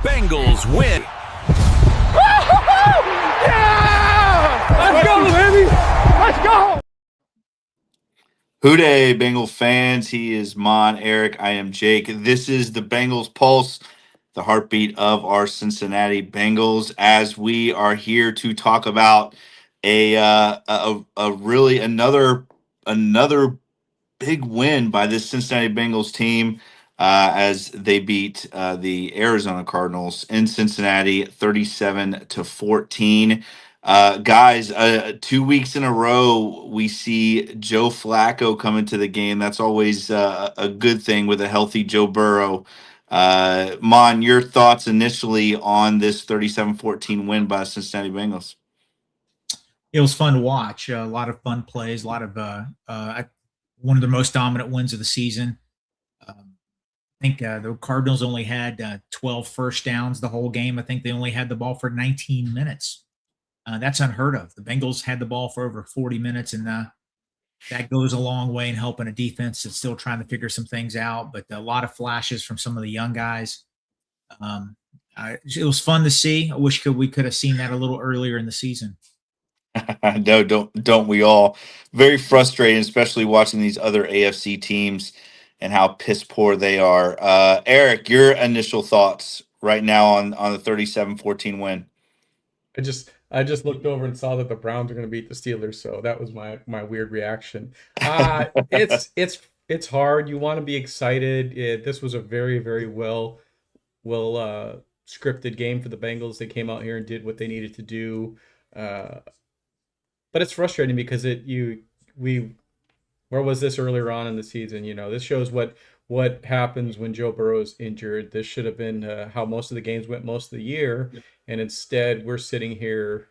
Bengals win. Yeah! Let's go, baby! Let's go! Hooday, Bengal fans. He is Mon, Eric. I am Jake. This is the Bengals Pulse, the heartbeat of our Cincinnati Bengals, as we are here to talk about a really another big win by this Cincinnati Bengals team as they beat the Arizona Cardinals in Cincinnati 37-14. Guys, 2 weeks in a row, we see Joe Flacco come into the game. That's always a good thing with a healthy Joe Burrow. Mon, your thoughts initially on this 37-14 win by the Cincinnati Bengals? It was fun to watch. A lot of fun plays, a lot of one of the most dominant wins of the season. I think the Cardinals only had 12 first downs the whole game. I think they only had the ball for 19 minutes. That's unheard of. The Bengals had the ball for over 40 minutes, and that goes a long way in helping a defense that's still trying to figure some things out. But a lot of flashes from some of the young guys. It was fun to see. I wish we could have seen that a little earlier in the season. No, don't we all? Very frustrating, especially watching these other AFC teams and how piss poor they are. Eric, your initial thoughts right now on the 37-14 win? I just looked over and saw that the Browns are going to beat the Steelers, so that was my weird reaction. It's hard. You want to be excited. This was a very, very well scripted game for the Bengals. They came out here and did what they needed to do. But it's frustrating because where was this earlier on in the season? This shows what happens when Joe Burrow's injured. This should have been how most of the games went most of the year, and instead we're sitting here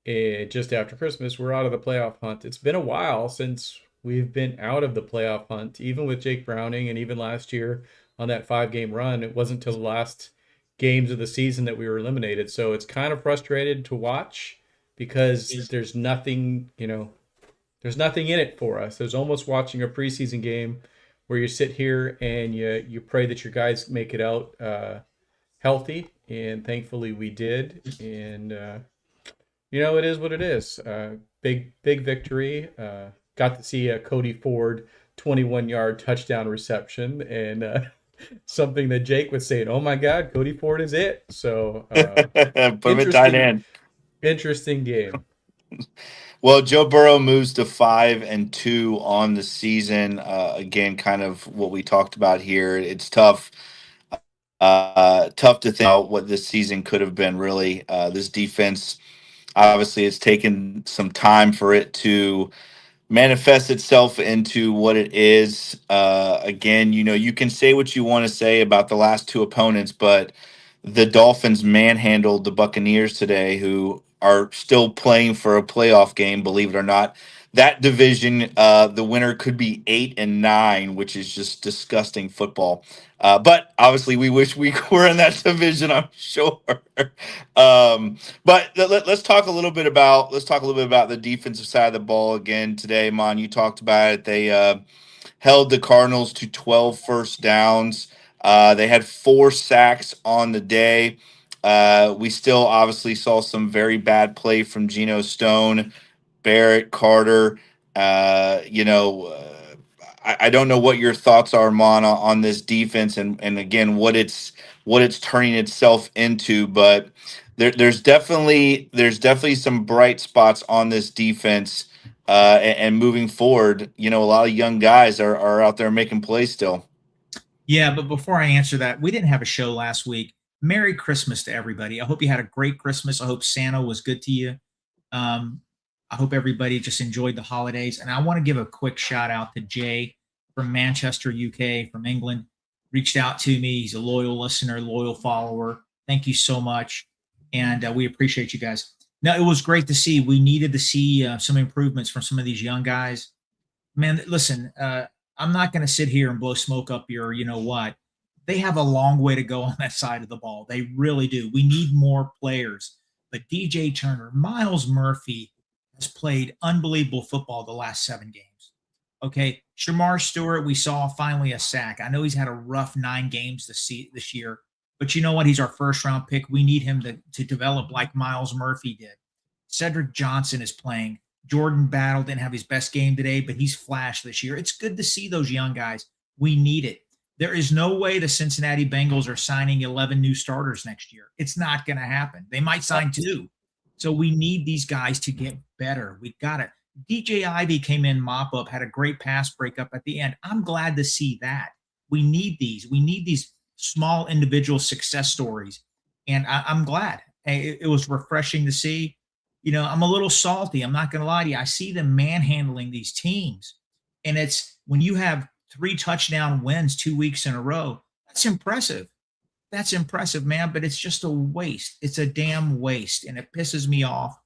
just after Christmas. We're out of the playoff hunt. It's been a while since we've been out of the playoff hunt, even with Jake Browning, and even last year on that 5-game run. It wasn't till the last games of the season that we were eliminated. So it's kind of frustrated to watch, because there's nothing in it for us. There's almost watching a preseason game where you sit here and you pray that your guys make it out healthy, and thankfully we did. And it is what it is. Big victory. Got to see a Cody Ford 21-yard touchdown reception, and something that Jake was saying, "Oh my God, Cody Ford is it." So put him at tight end. Interesting game. Well, Joe Burrow moves to 5-2 on the season. Again, kind of what we talked about here. It's tough to think about what this season could have been, really. This defense, obviously, it's taken some time for it to manifest itself into what it is. Again, you can say what you want to say about the last two opponents, but the Dolphins manhandled the Buccaneers today, who are still playing for a playoff game, believe it or not. That division, the winner could be 8-9, which is just disgusting football. But obviously, we wish we were in that division, I'm sure. But let's talk a little bit about the defensive side of the ball again today. Mon, you talked about it. They held the Cardinals to 12 first downs. They had 4 sacks on the day. We still obviously saw some very bad play from Geno Stone, Barrett, Carter. I don't know what your thoughts are, Mon, on this defense, and again what it's turning itself into. But there's definitely some bright spots on this defense, and moving forward, a lot of young guys are out there making plays still. Yeah, but before I answer that, we didn't have a show last week. Merry Christmas to everybody. I hope you had a great Christmas. I hope Santa was good to you. I hope everybody just enjoyed the holidays. And I want to give a quick shout out to Jay from Manchester, UK, from England. Reached out to me. He's a loyal listener, loyal follower. Thank you so much. And we appreciate you guys. Now, it was great to see. We needed to see some improvements from some of these young guys. Man, listen, I'm not going to sit here and blow smoke up your, what. They have a long way to go on that side of the ball. They really do. We need more players. But DJ Turner, Miles Murphy has played unbelievable football the last 7 games. Okay, Shamar Stewart, we saw finally a sack. I know he's had a rough 9 games this year, But you know what? He's our first round pick. We need him to develop like Miles Murphy did. Cedric Johnson is playing. Jordan Battle didn't have his best game today, but he's flashed this year. It's good to see those young guys. We need it. There is no way the Cincinnati Bengals are signing 11 new starters next year. It's not going to happen. They might sign 2. So we need these guys to get better. We got it. DJ Ivy came in mop up, had a great pass breakup at the end. I'm glad to see that. We need these. We need these small individual success stories. And I'm glad. It was refreshing to see. You know, I'm a little salty. I'm not going to lie to you. I see them manhandling these teams. And it's when you have 3 touchdown wins 2 weeks in a row, that's impressive. That's impressive, man. But it's just a waste. It's a damn waste. And it pisses me off.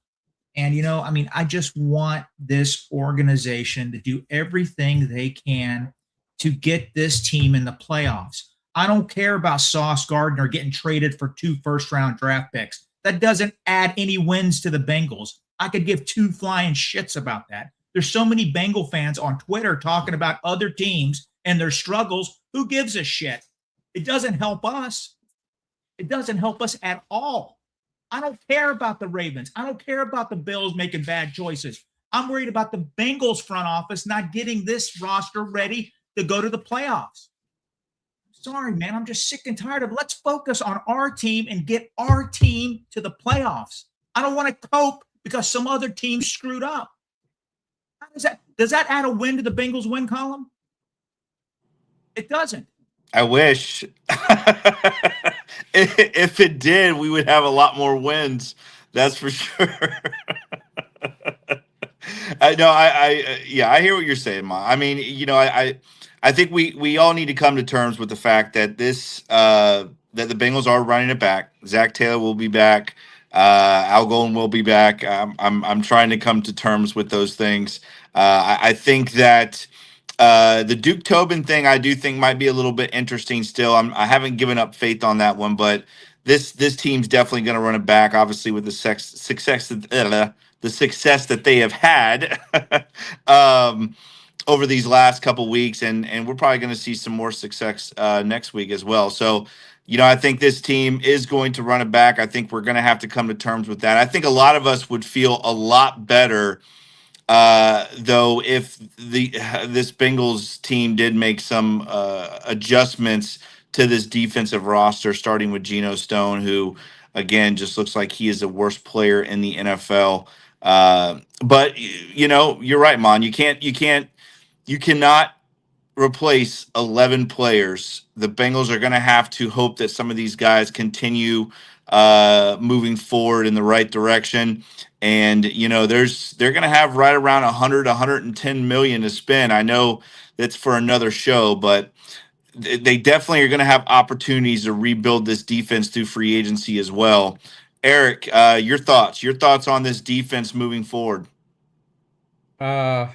And, you know, I mean, I just want this organization to do everything they can to get this team in the playoffs. I don't care about Sauce Gardner getting traded for 2 first-round draft picks. That doesn't add any wins to the Bengals. I could give 2 flying shits about that. There's so many Bengal fans on Twitter talking about other teams and their struggles. Who gives a shit? It doesn't help us. It doesn't help us at all. I don't care about the Ravens. I don't care about the Bills making bad choices. I'm worried about the Bengals front office not getting this roster ready to go to the playoffs. Sorry, man. I'm just sick and tired of let's focus on our team and get our team to the playoffs. I don't want to cope because some other team screwed up. How does that add a win to the Bengals win column? It doesn't. I wish. If it did, we would have a lot more wins. That's for sure. I know. I hear what you're saying, Ma. I mean, you know, I think we all need to come to terms with the fact that that the Bengals are running it back. Zach Taylor will be back. Al Golden will be back. I'm trying to come to terms with those things. I think that the Duke Tobin thing, I do think might be a little bit interesting still. I haven't given up faith on that one, but this team's definitely going to run it back. Obviously, with the success that they have had over these last couple weeks, and we're probably going to see some more success next week as well. So, you know, I think this team is going to run it back. I think we're going to have to come to terms with that. I think a lot of us would feel a lot better though if this Bengals team did make some adjustments to this defensive roster, starting with Geno Stone, who again just looks like he is the worst player in the NFL. But you know, you're right, Mon. You cannot replace 11 players. The Bengals are going to have to hope that some of these guys continue moving forward in the right direction. And, you know, they're going to have right around 110 million to spend. I know that's for another show, but they definitely are going to have opportunities to rebuild this defense through free agency as well. Eric, your thoughts on this defense moving forward? I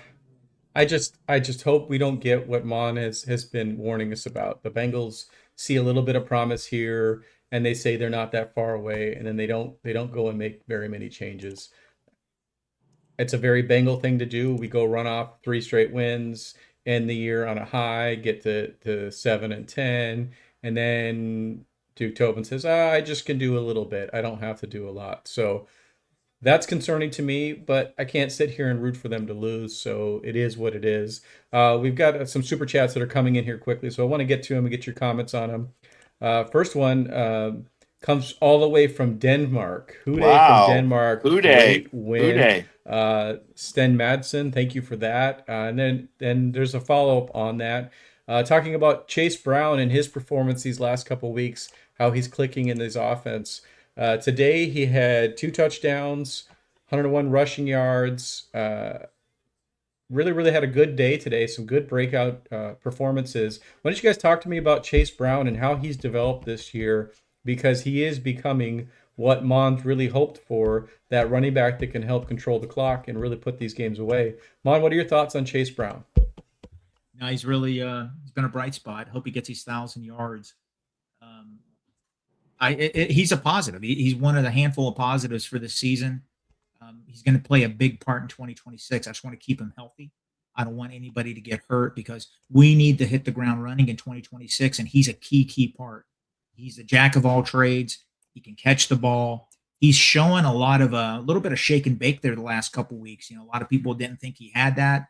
just hope we don't get what Mon has been warning us about. The Bengals see a little bit of promise here, and they say they're not that far away, and then they don't go and make very many changes. It's a very Bengal thing to do. We go run off 3 straight wins, end the year on a high, get to 7-10, and then Duke Tobin says, I just can do a little bit. I don't have to do a lot. So that's concerning to me, but I can't sit here and root for them to lose, so it is what it is. We've got some super chats that are coming in here quickly, so I want to get to them and get your comments on them. First one comes all the way from Denmark. Hude from Denmark. Great win. Sten Madsen, thank you for that. And then there's a follow-up on that. Talking about Chase Brown and his performance these last couple weeks, how he's clicking in his offense. Today he had 2 touchdowns, 101 rushing yards. Really had a good day today. Some good breakout performances. Why don't you guys talk to me about Chase Brown and how he's developed this year, because he is becoming what Mon's really hoped for, that running back that can help control the clock and really put these games away. Mon, what are your thoughts on Chase Brown? No, he's really he's been a bright spot. Hope he gets his 1,000 yards. He's a positive. He's one of the handful of positives for this season. He's going to play a big part in 2026. I just want to keep him healthy. I don't want anybody to get hurt because we need to hit the ground running in 2026, and he's a key part. He's a jack of all trades. He can catch the ball. He's showing a little bit of shake and bake there the last couple weeks. A lot of people didn't think he had that.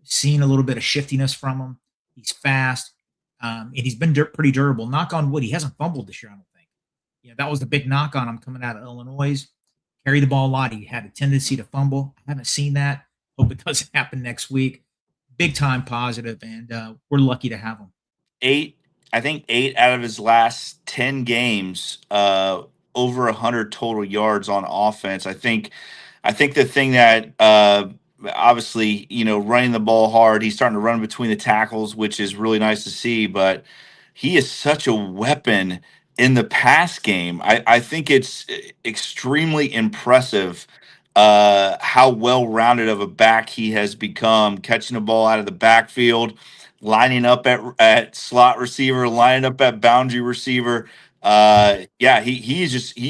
Seen a little bit of shiftiness from him. He's fast, and he's been pretty durable. Knock on wood, he hasn't fumbled this year, I don't think. That was the big knock on him coming out of Illinois. Carry the ball a lot. He had a tendency to fumble. I haven't seen that. Hope it doesn't happen next week. Big time positive, and we're lucky to have him. I think 8 out of his last 10 games, over 100 total yards on offense. I think the thing that obviously, running the ball hard, he's starting to run between the tackles, which is really nice to see, but he is such a weapon in the pass game. I think it's extremely impressive how well-rounded of a back he has become, catching the ball out of the backfield, lining up at slot receiver, lining up at boundary receiver. He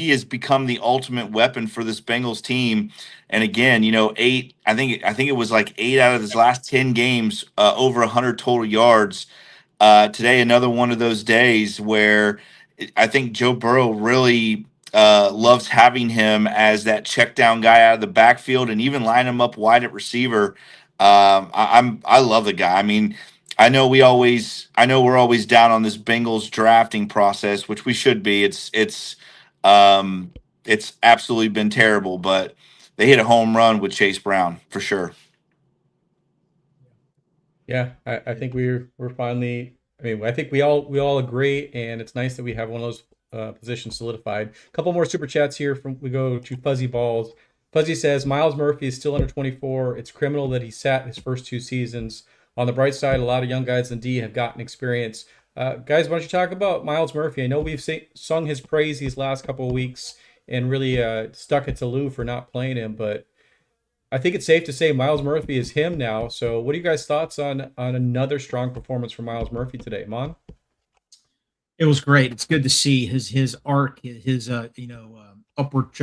has become the ultimate weapon for this Bengals team. And again, I think it was like 8 out of his last 10 games, over 100 total yards. Today, another one of those days where I think Joe Burrow really loves having him as that check down guy out of the backfield and even line him up wide at receiver. I love the guy. I mean, I know we're always down on this Bengals drafting process, which we should be. It's absolutely been terrible, but they hit a home run with Chase Brown for sure. Yeah, I think we're finally. I mean, I think we all agree, and it's nice that we have one of those positions solidified. A couple more super chats here. We go to Fuzzy Balls. Fuzzy says Miles Murphy is still under 24. It's criminal that he sat his first 2 seasons. On the bright side, a lot of young guys in D have gotten experience. Guys, why don't you talk about Miles Murphy? I know we've sung his praise these last couple of weeks and really stuck it to Lou for not playing him, but I think it's safe to say Miles Murphy is him now. So what are you guys' thoughts on another strong performance from Miles Murphy today, Mon? It was great. It's good to see his arc, his upward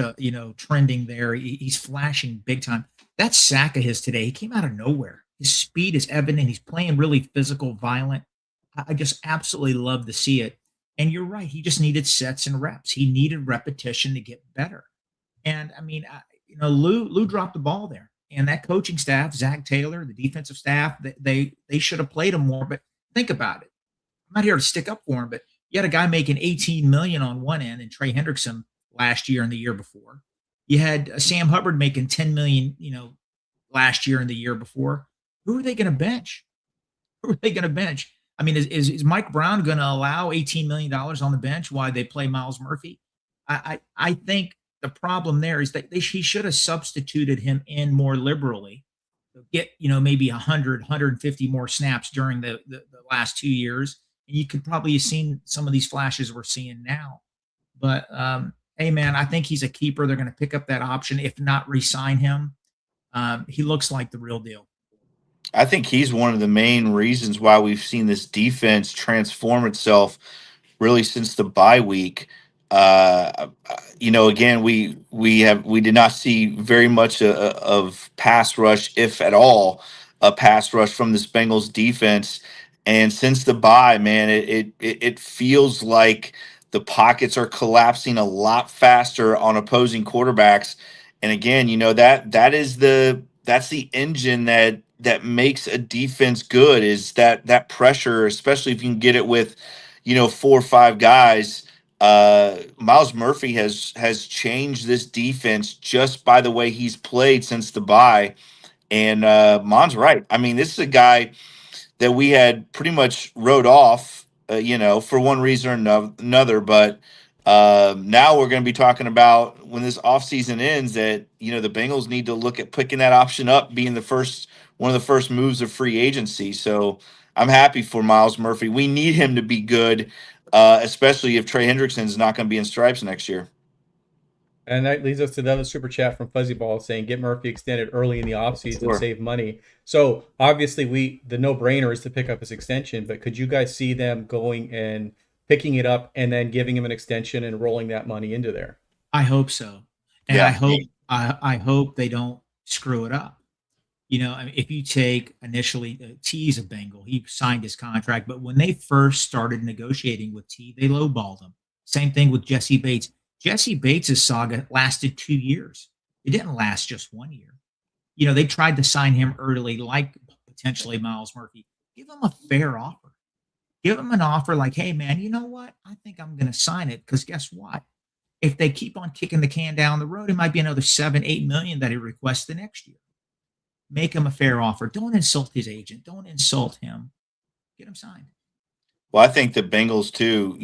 trending there. He's flashing big time. That sack of his today, he came out of nowhere. His speed is evident. He's playing really physical, violent. I just absolutely love to see it. And you're right. He just needed sets and reps. He needed repetition to get better. And I mean, Lou dropped the ball there. And that coaching staff, Zach Taylor, the defensive staff, they should have played him more. But think about it. I'm not here to stick up for him, but you had a guy making $18 million on one end and Trey Hendrickson last year and the year before. You had Sam Hubbard making $10 million, last year and the year before. Who are they going to bench? I mean, is Mike Brown going to allow $18 million on the bench while they play Miles Murphy? I think the problem there is that he should have substituted him in more liberally. Get, maybe 100, 150 more snaps during the last 2 years. And you could probably have seen some of these flashes we're seeing now. But, hey, man, I think he's a keeper. They're going to pick up that option, if not re-sign him. He looks like the real deal. I think he's one of the main reasons why we've seen this defense transform itself really since the bye week. Again, we did not see very much of pass rush, if at all, a pass rush from this Bengals defense. And since the bye, man, it feels like the pockets are collapsing a lot faster on opposing quarterbacks. And again, that's the engine that makes a defense good, is that pressure, especially if you can get it with, 4 or 5 guys. Miles Murphy has changed this defense just by the way he's played since the bye. And Mon's right. I mean, this is a guy that we had pretty much wrote off, for one reason or another. But now we're going to be talking about, when this offseason ends, that, the Bengals need to look at picking that option up, being one of the first moves of free agency. So I'm happy for Miles Murphy. We need him to be good, especially if Trey Hendrickson's not going to be in stripes next year. And that leads us to another super chat from Fuzzy Ball saying, get Murphy extended early in the offseason and save money. So obviously the no-brainer is to pick up his extension, but could you guys see them going and picking it up and then giving him an extension and rolling that money into there? I hope so. And yeah. I hope they don't screw it up. I mean, if you take initially, T's a Bengal, he signed his contract, but when they first started negotiating with T, they lowballed him. Same thing with Jesse Bates. Jesse Bates' saga lasted 2 years. It didn't last just 1 year. They tried to sign him early, like potentially Miles Murphy. Give him a fair offer. Give him an offer like, hey, man, you know what? I think I'm going to sign it because guess what? If they keep on kicking the can down the road, it might be another 7-8 million that he requests the next year. Make him a fair offer. Don't insult his agent. Don't insult him. Get him signed. Well, I think the Bengals too.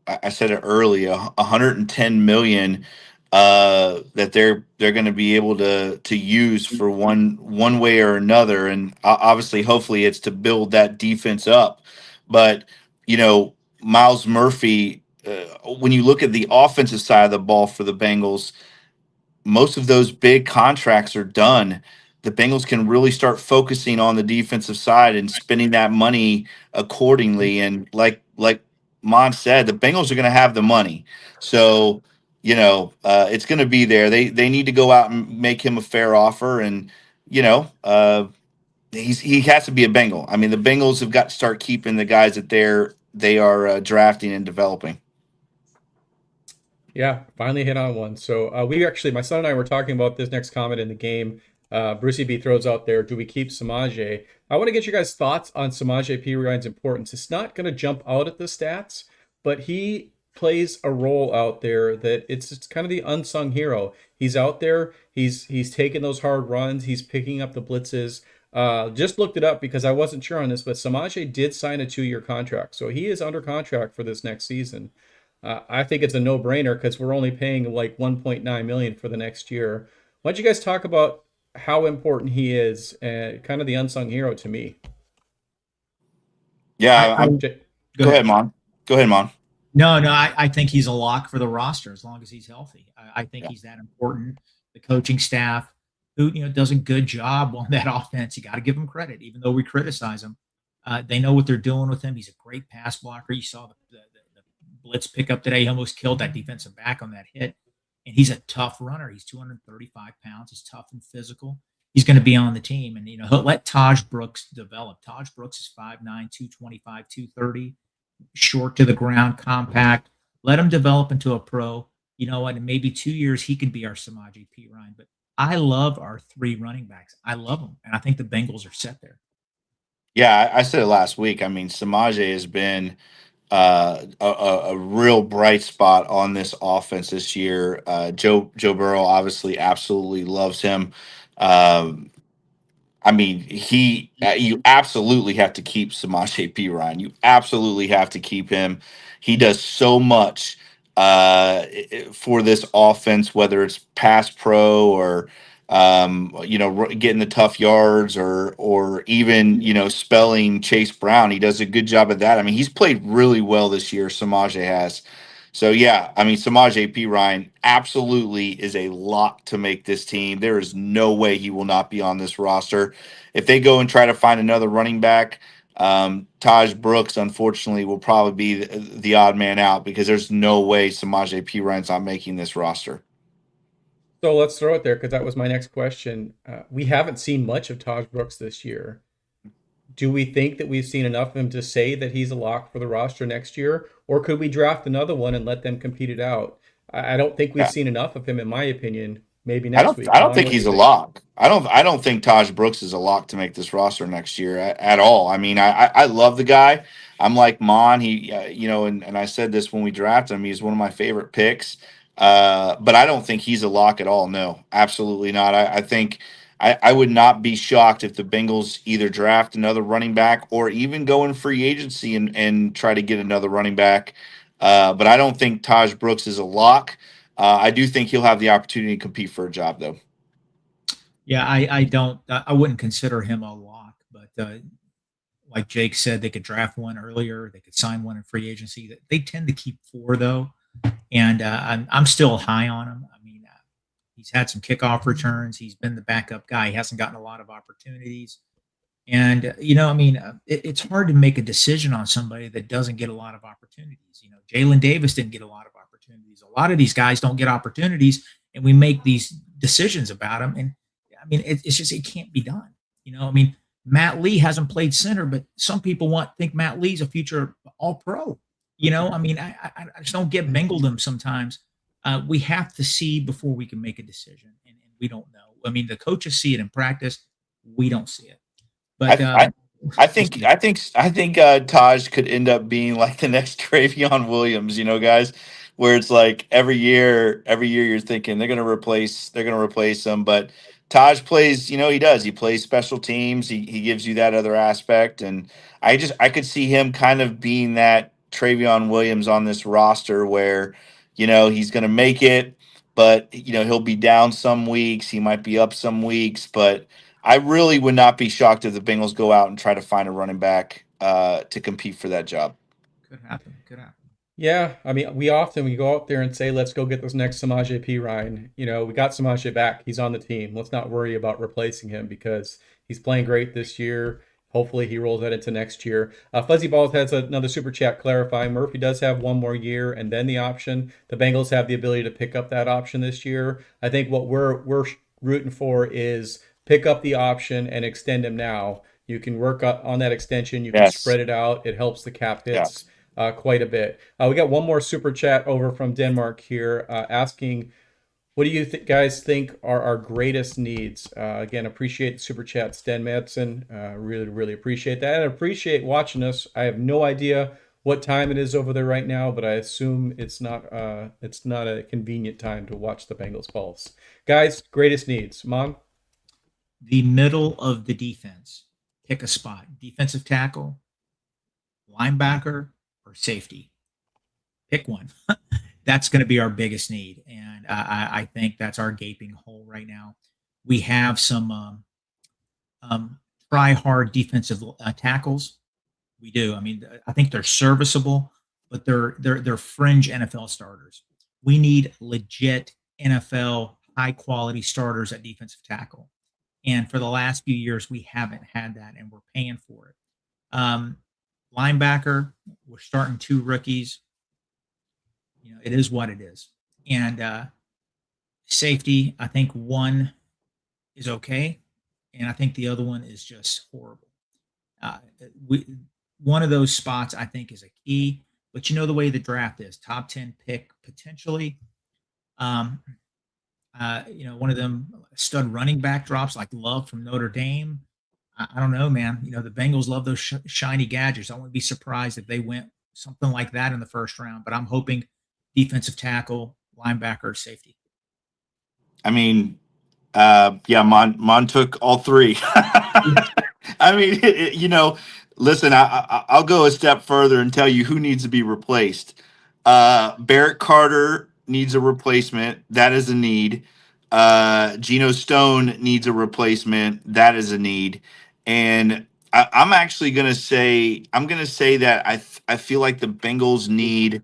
I said it earlier, 110 million that they're going to be able to use for one way or another, and obviously, hopefully, it's to build that defense up. But Miles Murphy, when you look at the offensive side of the ball for the Bengals, most of those big contracts are done. The Bengals can really start focusing on the defensive side and spending that money accordingly. And like Mon said, the Bengals are going to have the money, so it's going to be there. They need to go out and make him a fair offer, and he has to be a Bengal. I mean, the Bengals have got to start keeping the guys that they are drafting and developing. Yeah, finally hit on one. So my son and I were talking about this next comment in the game. Brucey B throws out there, do we keep Samaje? I want to get you guys' thoughts on Samaje Perine's importance. It's not going to jump out at the stats, but he plays a role out there that it's kind of the unsung hero. He's out there. He's taking those hard runs. He's picking up the blitzes. Just looked it up because I wasn't sure on this, but Samaje did sign a 2-year contract. So he is under contract for this next season. I think it's a no-brainer because we're only paying like 1.9 million for the next year. Why don't you guys talk about how important he is and kind of the unsung hero to me? Yeah, go ahead, Mon. Go ahead, Mon. No, I think he's a lock for the roster as long as he's healthy. I think he's that important. The coaching staff, who does a good job on that offense, you got to give him credit, even though we criticize him. They know what they're doing with him. He's a great pass blocker. You saw the blitz pickup today. He almost killed that defensive back on that hit. And he's a tough runner. He's 235 pounds. He's tough and physical. He's going to be on the team. And, he'll let Taj Brooks develop. Taj Brooks is 5'9", 225, 230, short to the ground, compact. Let him develop into a pro. You know what? In maybe 2 years, he could be our Samaje Perine. But I love our 3 running backs. I love them. And I think the Bengals are set there. Yeah, I said it last week. I mean, Samaje has been a real bright spot on this offense this year. Joe Burrow obviously absolutely loves him. I mean, you absolutely have to keep Samaje Perine. You absolutely have to keep him. He does so much for this offense, whether it's pass pro or getting the tough yards or even spelling Chase Brown. He does a good job of that. I mean, he's played really well this year. Samaje has. So yeah, I mean, Samaje Perine absolutely is a lock to make this team. There is no way he will not be on this roster. If they go and try to find another running back, Taj Brooks, unfortunately, will probably be the odd man out because there's no way Samaje Perine's not making this roster. So let's throw it there because that was my next question. We haven't seen much of Taj Brooks this year. Do we think that we've seen enough of him to say that he's a lock for the roster next year? Or could we draft another one and let them compete it out? I don't think we've seen enough of him, in my opinion. Maybe next week. I don't think he's a lock. I don't think Taj Brooks is a lock to make this roster next year at all. I mean, I love the guy. I'm like Mon. He, and I said this when we drafted him. He's one of my favorite picks. But I don't think he's a lock at all. No, absolutely not. I think I would not be shocked if the Bengals either draft another running back or even go in free agency and try to get another running back. But I don't think Taj Brooks is a lock. I do think he'll have the opportunity to compete for a job, though. Yeah, I wouldn't consider him a lock, but like Jake said, they could draft one earlier. They could sign one in free agency. They tend to keep 4, though. And I'm still high on him. I mean, he's had some kickoff returns. He's been the backup guy. He hasn't gotten a lot of opportunities. And, it's hard to make a decision on somebody that doesn't get a lot of opportunities. Jalen Davis didn't get a lot of opportunities. A lot of these guys don't get opportunities, and we make these decisions about them. And, it's just it can't be done. Matt Lee hasn't played center, but some people think Matt Lee's a future All-Pro. I mean, I just don't get Bengaldom sometimes. We have to see before we can make a decision, and we don't know. I mean, the coaches see it in practice. We don't see it. But I, I, I we'll think see. Taj could end up being like the next Travion Williams, guys, where it's like every year you're thinking they're gonna replace him, but Taj plays, he plays special teams. He gives you that other aspect, and I could see him kind of being that Travion Williams on this roster where, he's gonna make it, but he'll be down some weeks, he might be up some weeks, but I really would not be shocked if the Bengals go out and try to find a running back to compete for that job. Could happen. Could happen. Yeah, I mean, we go out there and say, let's go get this next Samaje Perine. We got Samaje back. He's on the team. Let's not worry about replacing him because he's playing great this year. Hopefully, he rolls that into next year. Fuzzy Balls has another super chat clarifying. Murphy does have one more year and then the option. The Bengals have the ability to pick up that option this year. I think what we're rooting for is pick up the option and extend him now. You can work on that extension. You can Yes. spread it out. It helps the cap Yeah. hits quite a bit. We got one more super chat over from Denmark here asking, what do you guys think are our greatest needs? Again, appreciate the super chat, Sten Madsen. Really, really appreciate that. And appreciate watching us. I have no idea what time it is over there right now, but I assume it's not a convenient time to watch the Bengals Pulse. Guys, greatest needs. Mon? The middle of the defense. Pick a spot. Defensive tackle, linebacker, or safety. Pick one. That's going to be our biggest need, and I think that's our gaping hole right now. We have some try hard defensive tackles. We do. I mean, I think they're serviceable, but they're fringe NFL starters. We need legit NFL high quality starters at defensive tackle, and for the last few years we haven't had that, and we're paying for it. Linebacker, we're starting 2 rookies. It is what it is. And safety, I think one is okay, and I think the other one is just horrible. One of those spots I think is a key, but the way the draft is, top 10 pick potentially. One of them stud running back drops like Love from Notre Dame. I don't know, man. The Bengals love those shiny gadgets. I wouldn't be surprised if they went something like that in the first round, but I'm hoping defensive tackle, linebacker, safety. I mean, yeah, Mon took all 3. I mean, listen, I'll go a step further and tell you who needs to be replaced. Barrett Carter needs a replacement. That is a need. Geno Stone needs a replacement. That is a need. And I'm actually going to say, that I feel like the Bengals need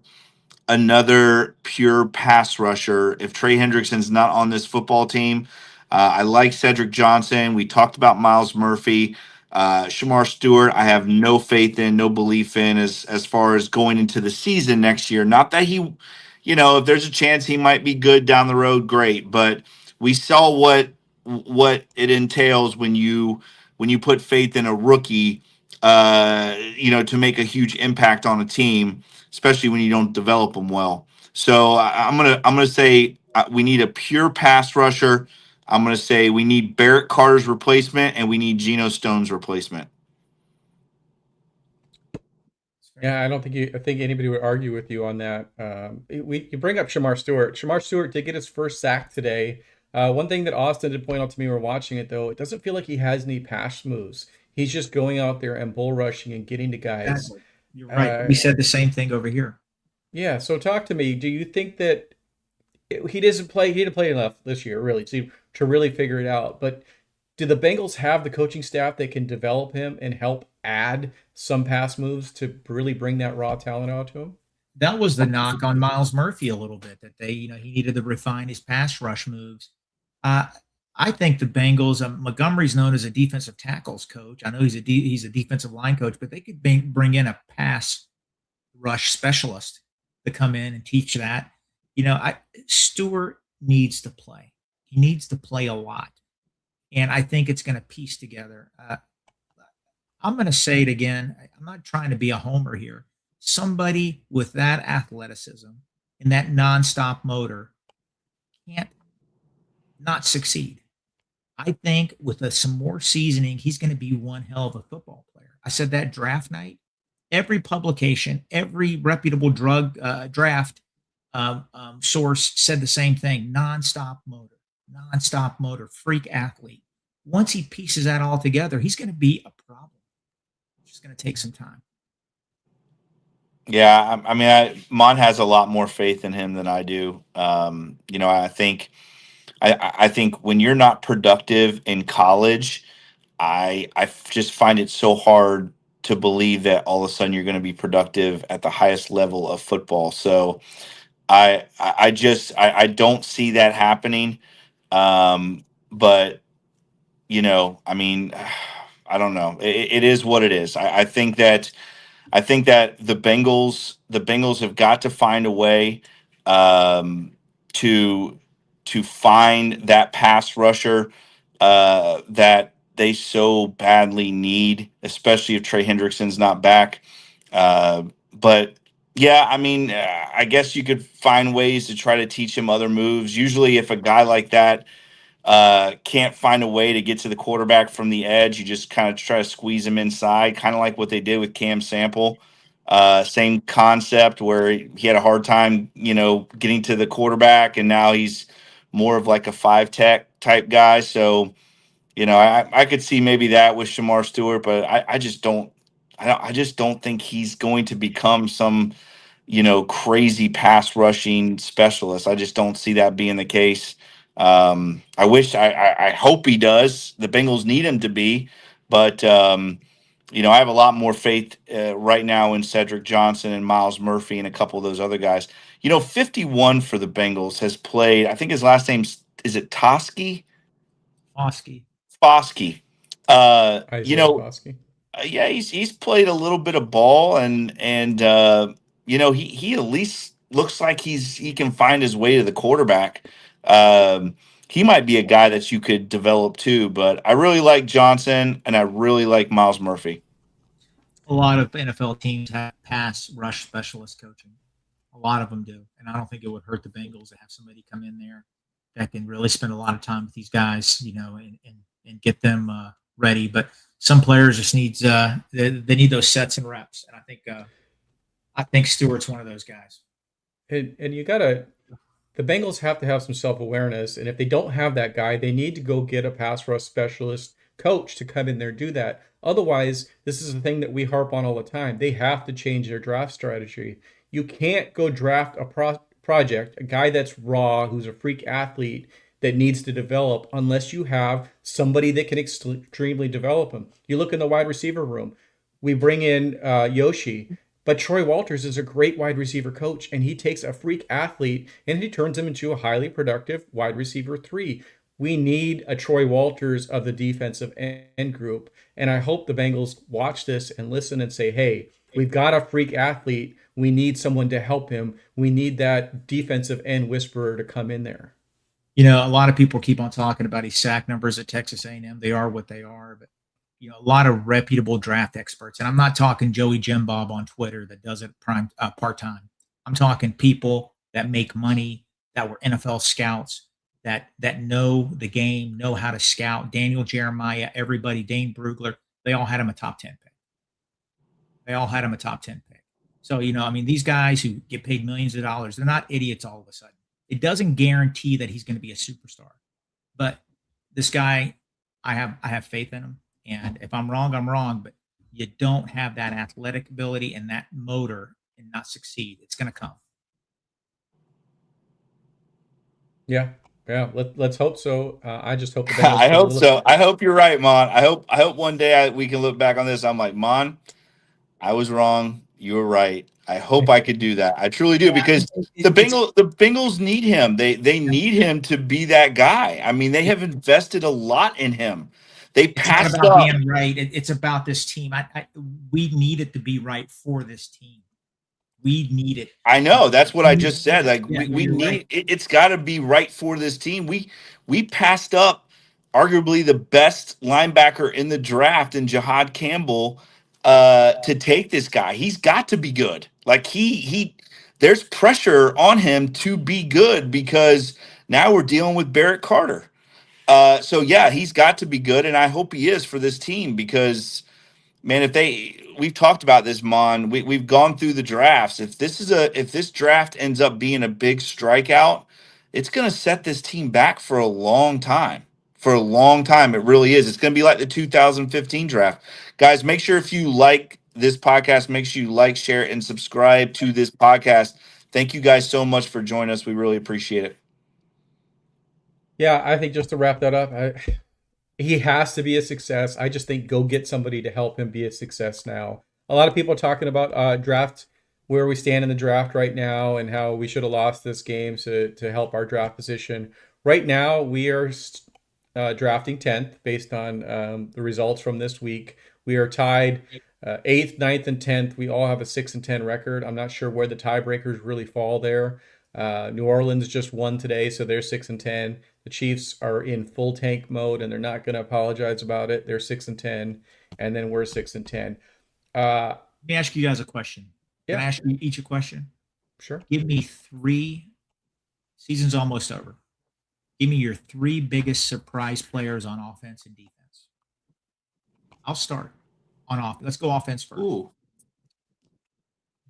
another pure pass rusher. If Trey Hendrickson's not on this football team, I like Cedric Johnson. We talked about Miles Murphy. Shamar Stewart, I have no faith in, no belief in as far as going into the season next year. Not that he, if there's a chance he might be good down the road, great. But we saw what it entails when you put faith in a rookie, to make a huge impact on a team, especially when you don't develop them well. So I'm gonna say we need a pure pass rusher. I'm gonna say we need Barrett Carter's replacement and we need Geno Stone's replacement. Yeah, I think anybody would argue with you on that. You bring up Shamar Stewart. Shamar Stewart did get his first sack today. One thing that Austin did point out to me when we were watching it, though, it doesn't feel like he has any pass moves. He's just going out there and bull rushing and getting to guys. Exactly. You're right. We said the same thing over here. Yeah. So talk to me. Do you think that he didn't play enough this year, really, to really figure it out? But do the Bengals have the coaching staff that can develop him and help add some pass moves to really bring that raw talent out to him? That was the knock on Miles Murphy a little bit, that he needed to refine his pass rush moves. I think the Bengals, Montgomery's known as a defensive tackles coach. I know he's a defensive line coach, but they could bring in a pass rush specialist to come in and teach that. Stewart needs to play. He needs to play a lot. And I think it's going to piece together. I'm going to say it again. I'm not trying to be a homer here. somebody with that athleticism and that nonstop motor can't not succeed. I think with some more seasoning, he's going to be one hell of a football player. I said that draft night. Every publication, every reputable draft source said the same thing: nonstop motor, freak athlete. Once he pieces that all together, he's going to be a problem. It's just going to take some time. Yeah, I mean, Mon has a lot more faith in him than I do. I think, I think when you're not productive in college, I just find it so hard to believe that all of a sudden you're going to be productive at the highest level of football. So I don't see that happening. But I mean, I don't know. It is what it is. I think that the Bengals have got to find a way um, to find that pass rusher that they so badly need, especially if Trey Hendrickson's not back. But yeah, I mean, I guess you could find ways to try to teach him other moves. Usually, if a guy like that can't find a way to get to the quarterback from the edge, you just kind of try to squeeze him inside, kind of like what they did with Cam Sample. Same concept where he had a hard time, getting to the quarterback, and now he's more of like a 5 tech type guy. So, I could see maybe that with Shamar Stewart, but I just don't. I just don't think he's going to become some, crazy pass rushing specialist. I just don't see that being the case. I hope he does. The Bengals need him to be, but I have a lot more faith right now in Cedric Johnson and Miles Murphy and a couple of those other guys. 51 for the Bengals has played. I think his last name is it Toski? Foskey. Foskey. Isaiah Foskey. Yeah, he's played a little bit of ball, and he at least looks like he can find his way to the quarterback. He might be a guy that you could develop too, but I really like Johnson and I really like Miles Murphy. A lot of NFL teams have pass rush specialist coaching. A lot of them do, and I don't think it would hurt the Bengals to have somebody come in there that can really spend a lot of time with these guys, and get them ready. But some players just needs they need those sets and reps, and I think Stewart's one of those guys. And the Bengals have to have some self-awareness, and if they don't have that guy, they need to go get a pass rush specialist coach to come in there and do that. Otherwise, this is the thing that we harp on all the time. They have to change their draft strategy. You can't go draft a project, a guy that's raw, who's a freak athlete that needs to develop, unless you have somebody that can extremely develop him. You look in the wide receiver room. We bring in Yoshi. But Troy Walters is a great wide receiver coach, and he takes a freak athlete and he turns him into a highly productive wide receiver 3. We need a Troy Walters of the defensive end group. And I hope the Bengals watch this and listen and say, hey, we've got a freak athlete. We need someone to help him. We need that defensive end whisperer to come in there. A lot of people keep on talking about his sack numbers at Texas A&M. They are what they are, but a lot of reputable draft experts, and I'm not talking Joey Jim Bob on Twitter that does it part-time. I'm talking people that make money, that were NFL scouts, that know the game, know how to scout. Daniel Jeremiah, everybody, Dane Brugler, they all had him a top 10 pick. So, these guys who get paid millions of dollars, they're not idiots all of a sudden. It doesn't guarantee that he's going to be a superstar. But this guy, I have faith in him. And if I'm wrong, I'm wrong. But you don't have that athletic ability and that motor and not succeed. It's going to come. Yeah. Let's hope so. I just hope. I hope so. I hope you're right, Mon. I hope one day we can look back on this. I'm like, Mon, I was wrong. You were right. I hope I could do that. I truly do, because the Bengals need him. They need him to be that guy. I mean, they have invested a lot in him. They passed about up. being right. It's about this team. We need it to be right for this team. We need it. I know. That's what I just said. Like we need right. it's got to be right for this team. We passed up arguably the best linebacker in the draft in Jahad Campbell to take this guy. He's got to be good. Like there's pressure on him to be good because now we're dealing with Barrett Carter. So yeah, he's got to be good, and I hope he is for this team because man, we've talked about this, Mon. We've gone through the drafts. If this draft ends up being a big strikeout, it's going to set this team back for a long time. For a long time, it really is. It's going to be like the 2015 draft. Guys, make sure if you like this podcast, make sure you like, share, and subscribe to this podcast. Thank you guys so much for joining us. We really appreciate it. Yeah, I think just to wrap that up, he has to be a success. I just think go get somebody to help him be a success now. A lot of people are talking about draft, where we stand in the draft right now and how we should have lost this game to help our draft position. Right now, we are drafting 10th based on the results from this week. We are tied 8th, 9th, and 10th. We all have a 6-10 record. I'm not sure where the tiebreakers really fall there. New Orleans just won today, so they're 6-10. The Chiefs are in full tank mode, and they're not going to apologize about it. They're 6-10, and then we're 6-10. Let me ask you guys a question. Can I ask you each a question? Sure. Give me 3. Season's almost over. Give me your 3 biggest surprise players on offense and defense. I'll start on offense. Let's go offense first. Ooh.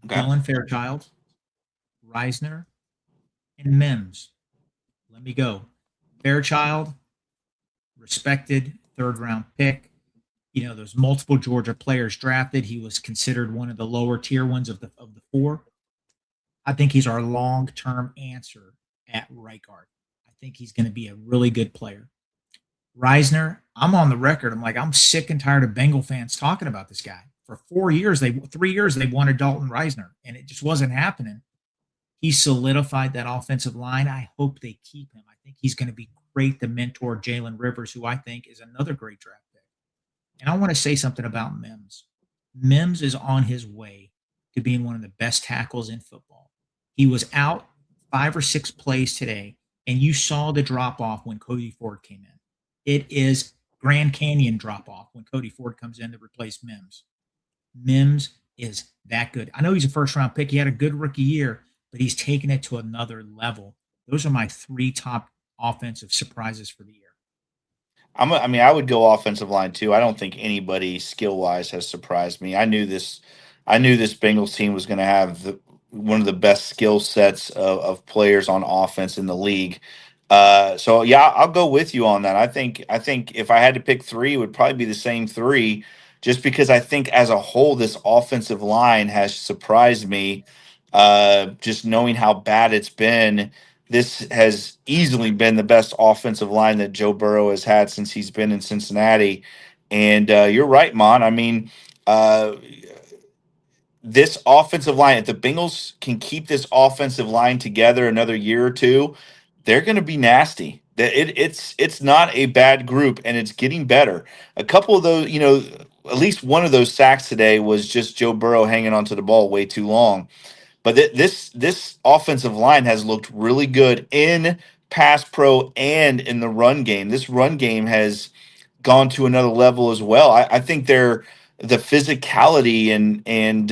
Okay. Dylan Fairchild, Reisner, and Mims. Let me go. Fairchild, respected 3rd-round pick. You know, there's multiple Georgia players drafted. He was considered one of the lower tier ones of the 4. I think he's our long-term answer at right guard. I think he's going to be a really good player. Reisner, I'm on the record. I'm sick and tired of Bengal fans talking about this guy. For 3 years, they wanted Dalton Reisner, and it just wasn't happening. He solidified that offensive line. I hope they keep him. I think he's going to be great to mentor Jalen Rivers, who I think is another great draft pick. And I want to say something about Mims. Mims is on his way to being one of the best tackles in football. He was out 5 or 6 plays today, and you saw the drop-off when Cody Ford came in. It is Grand Canyon drop-off when Cody Ford comes in to replace Mims. Mims is that good. I know he's a first-round pick. He had a good rookie year, but he's taken it to another level. Those are my 3 top offensive surprises for the year. I would go offensive line too. I don't think anybody skill wise has surprised me. I knew this Bengals team was going to have one of the best skill sets of players on offense in the league. So yeah, I'll go with you on that. I think if I had to pick 3, it would probably be the same 3, just because I think as a whole this offensive line has surprised me. Just knowing how bad it's been. This has easily been the best offensive line that Joe Burrow has had since he's been in Cincinnati. And you're right, Mon. This offensive line, if the Bengals can keep this offensive line together another year or 2, they're going to be nasty. It's not a bad group, and it's getting better. A couple of those, at least one of those sacks today was just Joe Burrow hanging onto the ball way too long. But this offensive line has looked really good in pass pro and in the run game. This run game has gone to another level as well. I think the physicality and in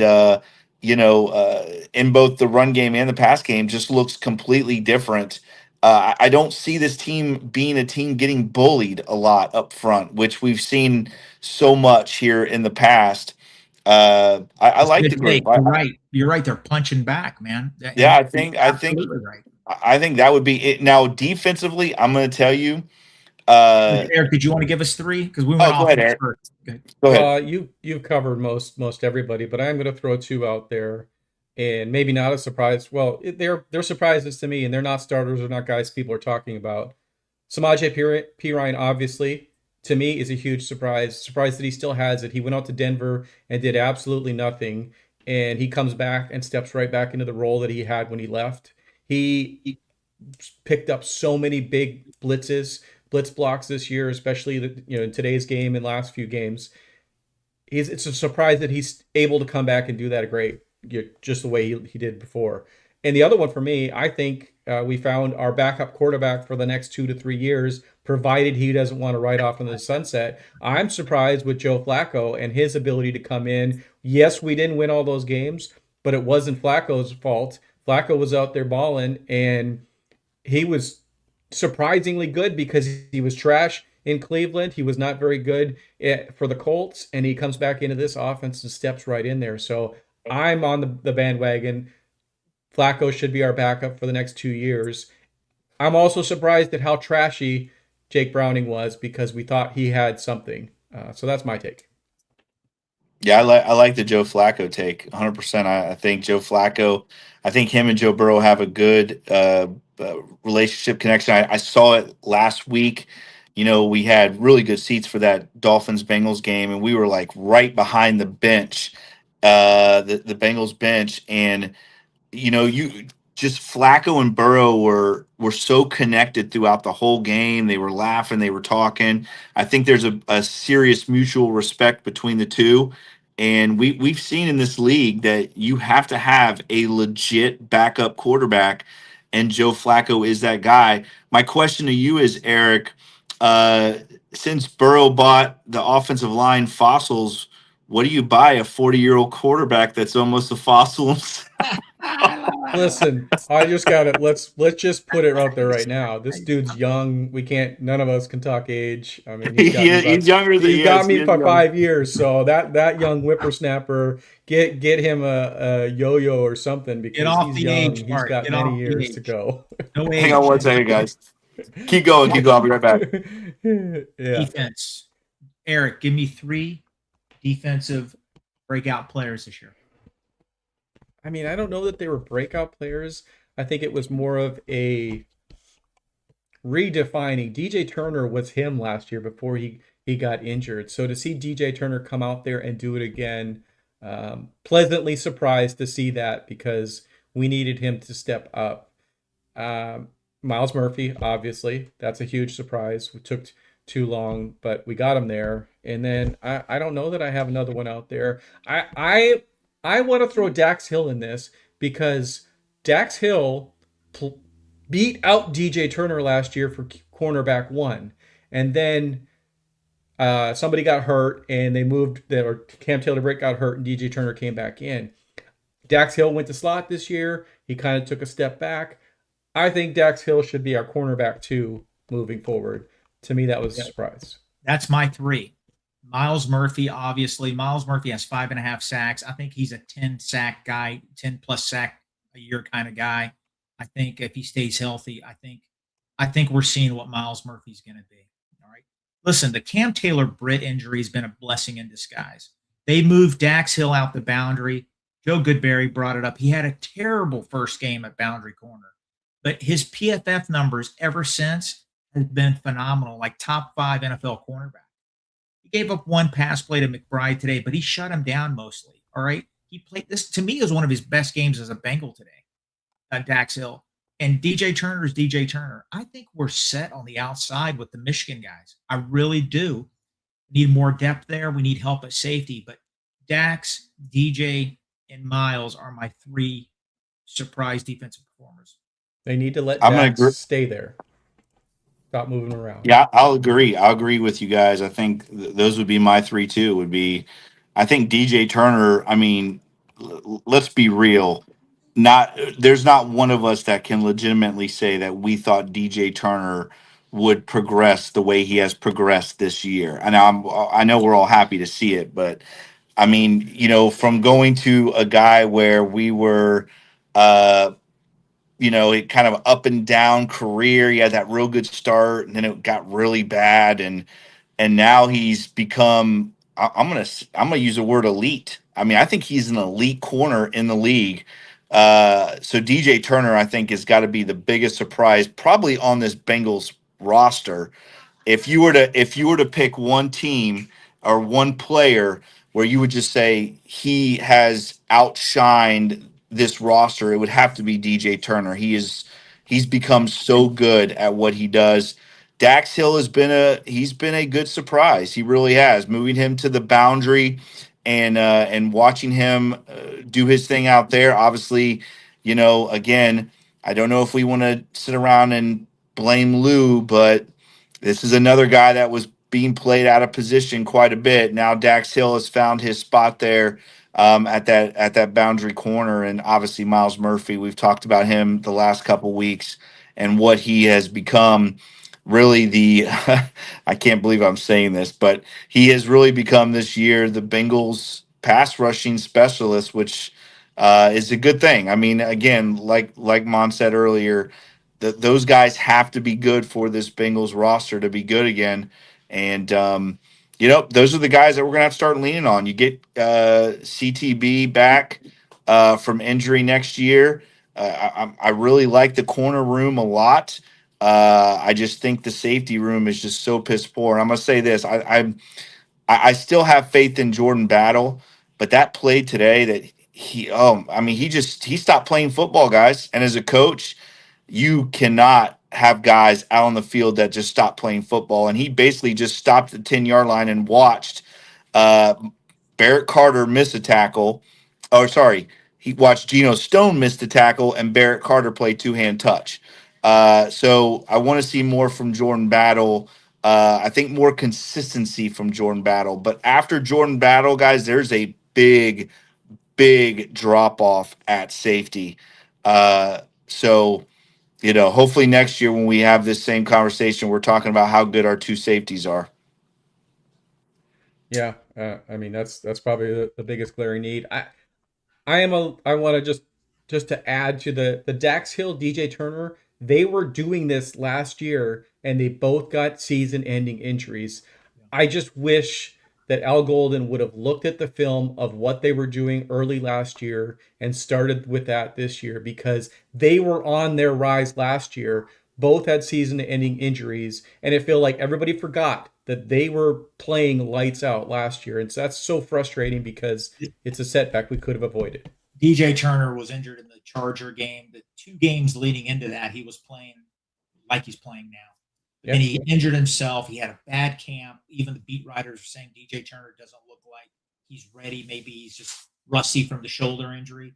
both the run game and the pass game just looks completely different. I don't see this team being a team getting bullied a lot up front, which we've seen so much here in the past. I like the group. You're right. They're punching back, man. Yeah, I think right. I think that would be it. Now, defensively, I'm going to tell you. Eric, did you want to give us 3? Because we went off first. Go ahead. You've covered most everybody, but I'm going to throw 2 out there, and maybe not a surprise. Well, they're surprises to me, and they're not starters. They're not guys people are talking about. Samaje Perine, obviously, to me, is a huge surprise. Surprised that he still has it. He went out to Denver and did absolutely nothing, and he comes back and steps right back into the role that he had when he left. He picked up so many big blitz blocks this year, especially in today's game and last few games. It's a surprise that he's able to come back and do that just the way he did before. And the other one for me, I think we found our backup quarterback for the next 2 to 3 years, provided he doesn't want to ride off into the sunset. I'm surprised with Joe Flacco and his ability to come in. Yes, we didn't win all those games, but it wasn't Flacco's fault. Flacco was out there balling, and he was surprisingly good because he was trash in Cleveland. He was not very good for the Colts, and he comes back into this offense and steps right in there. So I'm on the bandwagon. Flacco should be our backup for the next 2 years. I'm also surprised at how trashy Jake Browning was because we thought he had something. So that's my take. Yeah, I like the Joe Flacco take 100%. I think Joe Flacco, I think him and Joe Burrow have a good relationship connection. I saw it last week. We had really good seats for that Dolphins Bengals game, and we were like right behind the bench, the Bengals bench, and you just Flacco and Burrow were so connected throughout the whole game. They were laughing, they were talking. I think there's a serious mutual respect between the two. And we've seen in this league that you have to have a legit backup quarterback, and Joe Flacco is that guy. My question to you is, Eric, uh, since Burrow bought the offensive line fossils, what do you buy a 40-year-old quarterback that's almost a fossil himself? Listen, I just got it. Let's just put it out there right now. This dude's young. We can't. None of us can talk age. I mean, He's younger than he's got yes, me he is for young. 5 years. So that young whippersnapper, get him a yo-yo or something because off he's the young. age, He's Mark. got Get many off the years to age. go. No age. Hang on one second, guys. Keep going. I'll be right back. Yeah. Defense. Eric, give me 3 defensive breakout players this year. I mean, I don't know that they were breakout players. I think it was more of a redefining. DJ Turner was him last year before he got injured. So to see DJ Turner come out there and do it again, pleasantly surprised to see that because we needed him to step up. Miles Murphy, obviously, that's a huge surprise. We took too long, but we got him there. And then I don't know that I have another one out there. I want to throw Dax Hill in this because Dax Hill beat out DJ Turner last year for cornerback 1. And then somebody got hurt and they moved, or Cam Taylor-Britt got hurt and DJ Turner came back in. Dax Hill went to slot this year. He kind of took a step back. I think Dax Hill should be our cornerback 2 moving forward. To me, that was a surprise. That's my 3. Miles Murphy, obviously. Miles Murphy has 5.5 sacks. I think he's a 10 sack guy, 10 plus sack a year kind of guy. I think if he stays healthy, I think we're seeing what Miles Murphy's going to be. All right. Listen, the Cam Taylor-Britt injury has been a blessing in disguise. They moved Dax Hill out the boundary. Joe Goodberry brought it up. He had a terrible first game at boundary corner, but his PFF numbers ever since has been phenomenal, like top 5 NFL cornerback. He gave up 1 pass play to McBride today, but he shut him down mostly. All right. He played this, to me, is one of his best games as a Bengal today, Dax Hill. And DJ Turner is DJ Turner. I think we're set on the outside with the Michigan guys. I really do. Need more depth there. We need help at safety. But Dax, DJ, and Miles are my 3 surprise defensive performers. They need to let I'm gonna Dax agree. stay there. Stop moving around. Yeah, I'll agree with you guys. I think those would be my 3 too. I think DJ Turner. I mean, let's be real. There's not one of us that can legitimately say that we thought DJ Turner would progress the way he has progressed this year. And I know we're all happy to see it, but I mean, from going to a guy where we were, it kind of up and down career. He had that real good start, and then it got really bad, and now he's become. I'm gonna use the word elite. I mean, I think he's an elite corner in the league. So DJ Turner, I think, has got to be the biggest surprise probably on this Bengals roster. If you were to pick one team or one player where you would just say he has outshined this roster, it would have to be DJ Turner. He's become so good at what he does. Dax Hill he's been a good surprise. He really has, moving him to the boundary and watching him do his thing out there. Obviously, again, I don't know if we want to sit around and blame Lou, but this is another guy that was being played out of position quite a bit. Now Dax Hill has found his spot there at that boundary corner, and obviously Miles Murphy. We've talked about him the last couple weeks and what he has become. Really, the I can't believe I'm saying this, but he has really become this year the Bengals pass rushing specialist, which is a good thing. I mean, again, like Mon said earlier, those guys have to be good for this Bengals roster to be good again. And those are the guys that we're gonna have to start leaning on. You get CTB back from injury next year. I really like the corner room a lot. I just think the safety room is just so piss poor. And I'm gonna say this: I still have faith in Jordan Battle, but that play today that he stopped playing football, guys. And as a coach, you cannot have guys out on the field that just stop playing football. And he basically just stopped at the 10-yard line and watched uh, Barrett Carter miss a tackle. Oh, sorry. He watched Geno Stone miss the tackle and Barrett Carter play two-hand touch. So I want to see more from Jordan Battle. I think more consistency from Jordan Battle. But after Jordan Battle, guys, there's a big, big drop off at safety. So hopefully next year when we have this same conversation, we're talking about how good our two safeties are. Yeah, I mean that's probably the biggest glaring need. I want to just to add to the Dax Hill, DJ Turner. They were doing this last year, and they both got season-ending injuries. I just wish that Al Golden would have looked at the film of what they were doing early last year and started with that this year, because they were on their rise last year. Both had season-ending injuries, and it felt like everybody forgot that they were playing lights out last year. And so that's so frustrating because it's a setback we could have avoided. DJ Turner was injured in the Charger game. The 2 games leading into that, he was playing like he's playing now. Yep. And he injured himself. He had a bad camp. Even the beat writers are saying DJ Turner doesn't look like he's ready. Maybe he's just rusty from the shoulder injury.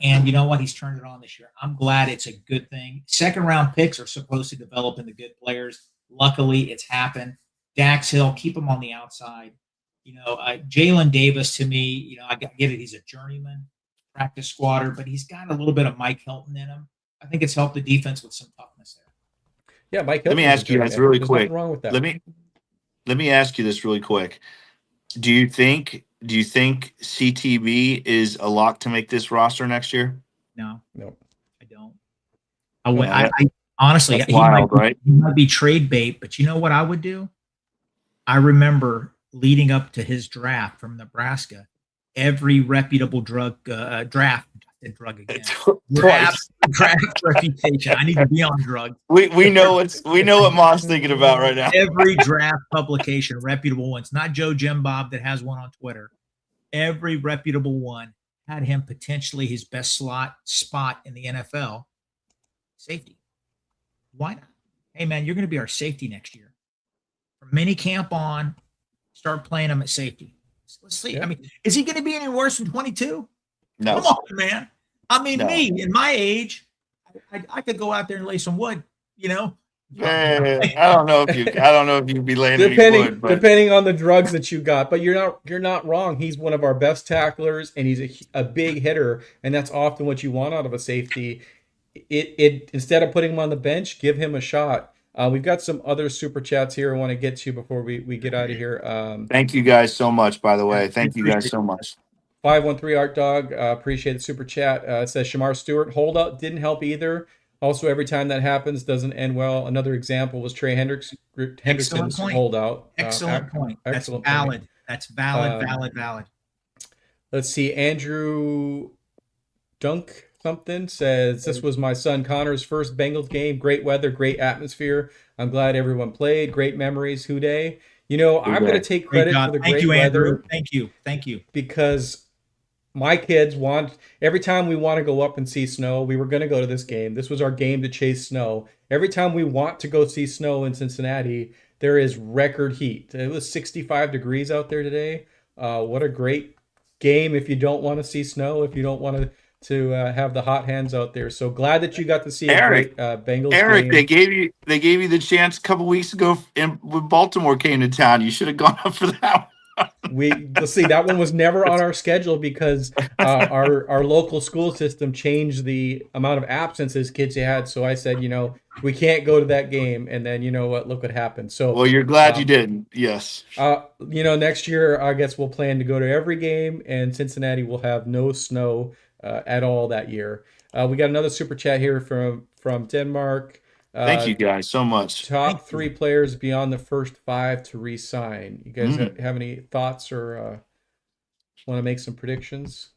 And you know what? He's turned it on this year. I'm glad. It's a good thing. Second-round picks are supposed to develop into good players. Luckily, it's happened. Dax Hill, keep him on the outside. Jalen Davis, to me, I get it. He's a journeyman, practice squatter, but he's got a little bit of Mike Hilton in him. I think it's helped the defense with some toughness there. Yeah, Mike Hilton. Let me ask you guys really quick. Wrong with that. Let me ask you this really quick. Do you think CTB is a lock to make this roster next year? No, I don't. I honestly, That's wild, right? He might be trade bait, but you know what I would do? I remember leading up to his draft from Nebraska, every reputable draft reputation. I need to be on drugs. We know what Mom's thinking about right now. Every draft publication, reputable ones, not Joe Jim Bob that has one on Twitter. Every reputable one had him potentially his best spot in the NFL. Safety. Why not? Hey man, you're going to be our safety next year. From mini camp on, start playing him at safety. Let's see. Yeah. I mean, is he going to be any worse than 22? No. Come on, man. I mean, No. me in my age, I could go out there and lay some wood. I don't know if you'd be laying any wood, but depending on the drugs that you got. But you're not wrong. He's one of our best tacklers, and he's a big hitter, and that's often what you want out of a safety. It instead of putting him on the bench, give him a shot. We've got some other super chats here I want to get to before we get out of here. thank you guys so much, by the way. Thank you guys so much. 513 Art Dog, appreciate the super chat. It says Shamar Stewart, holdout didn't help either. Also, every time that happens, doesn't end well. Another example was Trey Hendrickson's holdout. Excellent point. That's excellent valid. point. That's valid. Let's see. Andrew Dunk something says, this was my son Connor's first Bengals game. Great weather, great atmosphere. I'm glad everyone played. Great memories. Hooday. I'm going to take credit for the great weather. Thank you. Because my kids every time we want to go up and see snow, we were going to go to this game. This was our game to chase snow. Every time we want to go see snow in Cincinnati, there is record heat. It was 65 degrees out there today. What a great game if you don't want to see snow, if you don't want to to have the hot hands out there. So glad that you got to see Eric, a great Bengals Eric, game. they gave you the chance a couple weeks ago when Baltimore came to town. You should have gone up for that. Let's see, that one was never on our schedule because our local school system changed the amount of absences kids had. So I said, we can't go to that game. And then look what happened. So Well, you're glad you didn't. Yes. next year I guess we'll plan to go to every game, and Cincinnati will have no snow at all that year. We got another super chat here from Denmark. Thank you guys so much. Top 3 players beyond the first 5 to re-sign. You guys have any thoughts or want to make some predictions?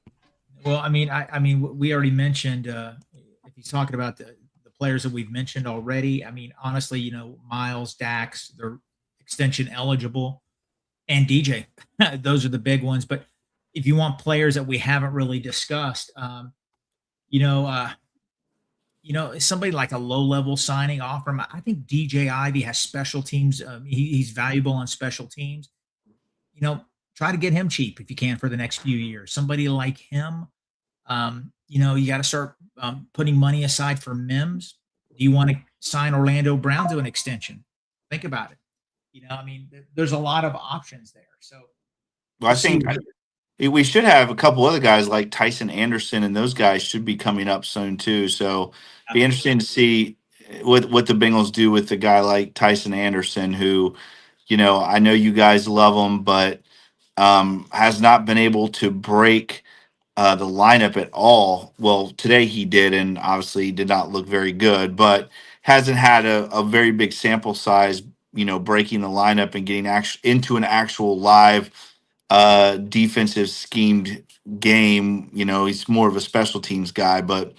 Well, I mean, we already mentioned. If he's talking about the players that we've mentioned already, I mean, honestly, Miles, Dax, they're extension eligible, and DJ. Those are the big ones. But if you want players that we haven't really discussed, somebody like a low-level signing offer him. I think DJ Ivy has special teams. He's valuable on special teams. Try to get him cheap if you can for the next few years. Somebody like him, you got to start putting money aside for Mims. Do you want to sign Orlando Brown to an extension? Think about it. There's a lot of options there. So, Well, I think we should have a couple other guys like Tyson Anderson, and those guys should be coming up soon too. So, be interesting to see what the Bengals do with a guy like Tyson Anderson, who, I know you guys love him, but has not been able to break the lineup at all. Well, today he did, and obviously did not look very good, but hasn't had a very big sample size, breaking the lineup and getting into an actual live defensive schemed game. He's more of a special teams guy, but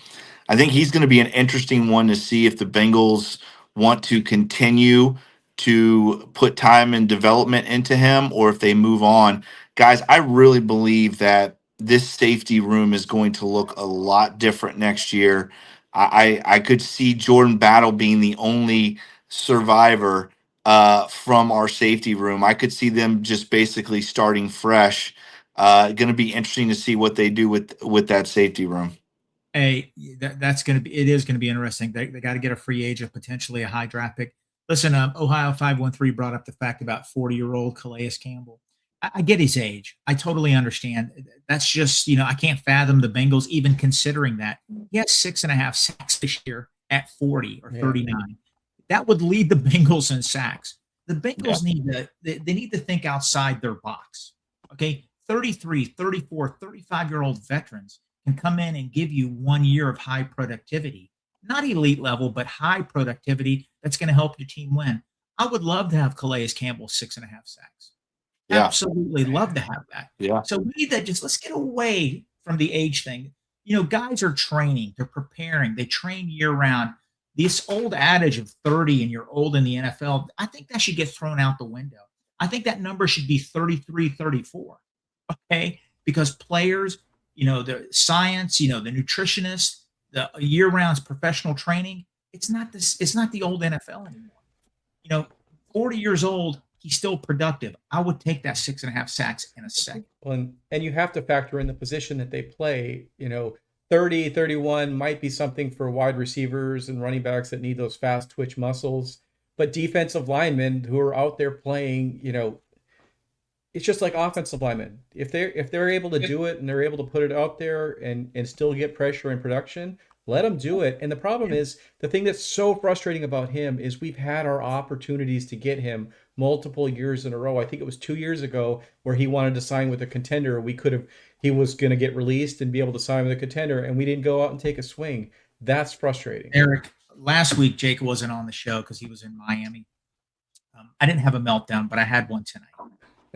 I think he's going to be an interesting one to see if the Bengals want to continue to put time and development into him or if they move on. Guys, I really believe that this safety room is going to look a lot different next year. I could see Jordan Battle being the only survivor from our safety room. I could see them just basically starting fresh. Going to be interesting to see what they do with that safety room. Hey, it is going to be interesting. They got to get a free agent, potentially a high draft pick. Listen, Ohio 513 brought up the fact about 40-year-old Calais Campbell. I get his age. I totally understand. That's just, I can't fathom the Bengals even considering that. He has 6.5 sacks this year at 40 or 39. That would lead the Bengals in sacks. The Bengals need to think outside their box. Okay, 33, 34, 35-year-old veterans can come in and give you 1 year of high productivity. Not elite level, but high productivity that's going to help your team win. I would love to have Calais Campbell 6.5 sacks. Yeah. Absolutely love to have that. Yeah. So we need that. Let's get away from the age thing. Guys are training, they're preparing, they train year round. This old adage of 30 and you're old in the NFL, I think that should get thrown out the window. I think that number should be 33, 34. Okay. Because players, the science, the nutritionists, the year round professional training, it's not the old NFL anymore. 40 years old, he's still productive. I would take that 6.5 sacks in a second. Well, and you have to factor in the position that they play. 30, 31 might be something for wide receivers and running backs that need those fast twitch muscles. But defensive linemen who are out there playing, it's just like offensive linemen. If they're able to do it and they're able to put it out there and still get pressure and production, let them do it. And the problem is, the thing that's so frustrating about him is we've had our opportunities to get him multiple years in a row. I think it was 2 years ago where he wanted to sign with a contender. He was going to get released and be able to sign with a contender, and we didn't go out and take a swing. That's frustrating. Eric, last week Jake wasn't on the show because he was in Miami. I didn't have a meltdown, but I had one tonight.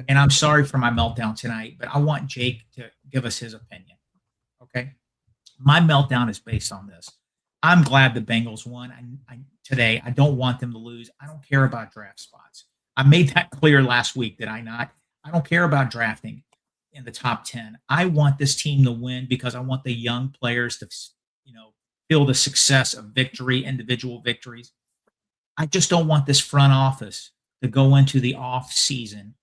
And I'm sorry for my meltdown tonight, but I want Jake to give us his opinion. Okay? My meltdown is based on this. I'm glad the Bengals won today. I don't want them to lose. I don't care about draft spots. I made that clear last week, did I not? I don't care about drafting in the top 10. I want this team to win because I want the young players to, feel the success of victory, individual victories. I just don't want this front office to go into the off season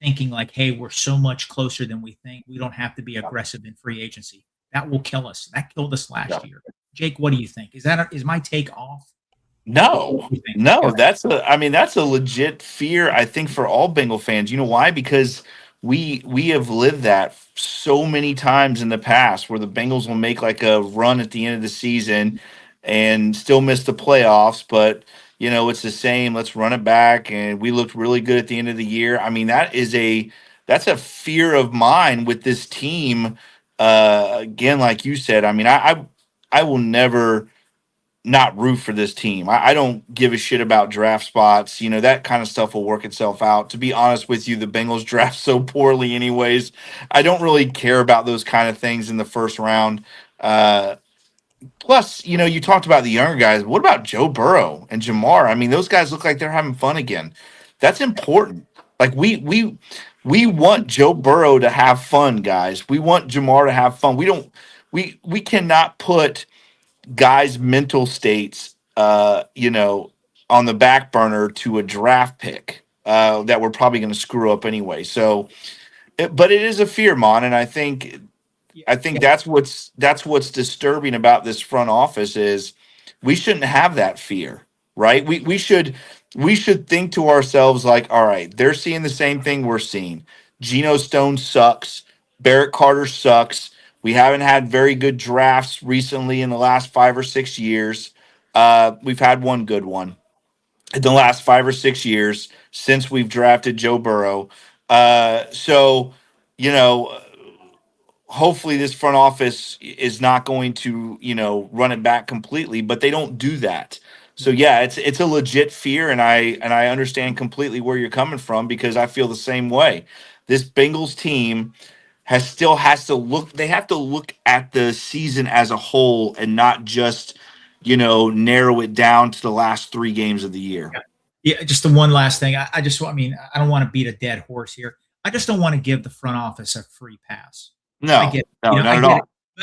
thinking like, hey, we're so much closer than we think. We don't have to be aggressive in free agency. that will kill us. That killed us last year. Jake, what do you think? Is my take off? No, no, that's a legit fear, I think, for all Bengal fans. You know why? Because we have lived that so many times in the past where the Bengals will make like a run at the end of the season and still miss the playoffs, but it's the same. Let's run it back, and we looked really good at the end of the year. I mean, that's a fear of mine with this team. Again, like you said, I mean, I will never not root for this team. I don't give a shit about draft spots. That kind of stuff will work itself out. To be honest with you, the Bengals draft so poorly anyways. I don't really care about those kind of things in the first round. Plus, you talked about the younger guys. What about Joe Burrow and Jamar? I mean, those guys look like they're having fun again. That's important. Like we want Joe Burrow to have fun, guys. We want Jamar to have fun. We cannot put guys' mental states, on the back burner to a draft pick that we're probably going to screw up anyway. So, but it is a fear, Mon, and I think that's what's disturbing about this front office is we shouldn't have that fear, right? We should think to ourselves like, all right, they're seeing the same thing we're seeing. Geno Stone sucks. Barrett Carter sucks. We haven't had very good drafts recently in the last 5 or 6 years. We've had one good one in the last 5 or 6 years since we've drafted Joe Burrow. So, you know, hopefully this front office is not going to, run it back completely, but they don't do that. So yeah, it's a legit fear, and I understand completely where you're coming from because I feel the same way. This Bengals team has to look, they have to look at the season as a whole and not just, narrow it down to the last 3 games of the year. Yeah, just the one last thing. I don't want to beat a dead horse here. I just don't want to give the front office a free pass. No, I get it. no, not at all.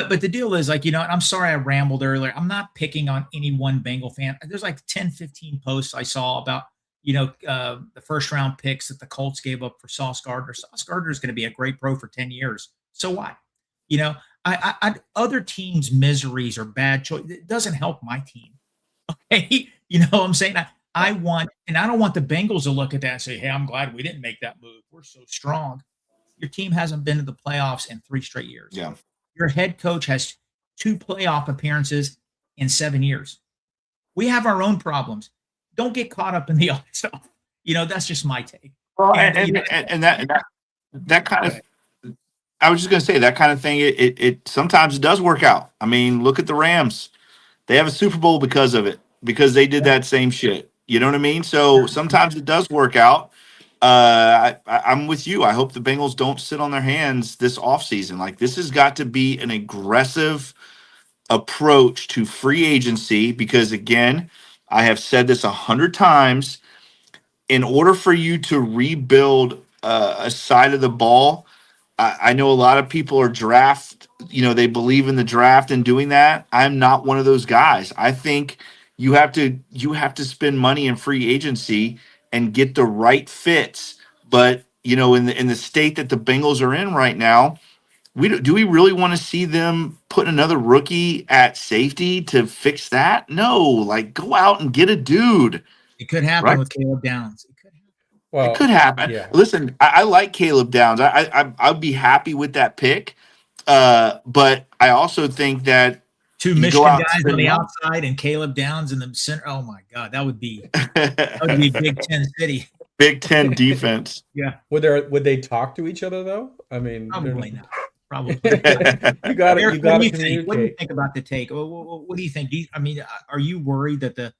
But the deal is and I'm sorry I rambled earlier. I'm not picking on any one Bengal fan. There's like 10, 15 posts I saw about, the first round picks that the Colts gave up for Sauce Gardner. Sauce Gardner is going to be a great pro for 10 years. So what? Other teams' miseries or bad choice, it doesn't help my team. Okay. You know what I'm saying? I don't want the Bengals to look at that and say, hey, I'm glad we didn't make that move. We're so strong. Your team hasn't been to the playoffs in 3 straight years. Yeah. Your head coach has 2 playoff appearances in 7 years. We have our own problems. Don't get caught up in the other stuff. That's just my take. Well, and that kind of, I was just going to say that kind of thing. It sometimes it does work out. I mean, look at the Rams. They have a Super Bowl because of it, because they did that same shit. You know what I mean? So sometimes it does work out. I'm with you. I hope the Bengals don't sit on their hands this offseason. Like, this has got to be an aggressive approach to free agency because, again, I have said this 100 times. In order for you to rebuild a side of the ball, I know a lot of people are they believe in the draft and doing that. I'm not one of those guys. I think you have to spend money in free agency and get the right fits. But, in the state that the Bengals are in right now, do we really want to see them put another rookie at safety to fix that? No, like, go out and get a dude. It could happen right? with Caleb Downs. It could happen. Yeah. Listen, I like Caleb Downs. I'd be happy with that pick. But I also think that 2 Michigan guys on the outside and Caleb Downs in the center. Oh my God, that would be Big Ten City. Big Ten defense. Yeah. Would they talk to each other though? I mean, probably not. Probably. you got to communicate. What do you think about the take? What do you think? Are you worried that the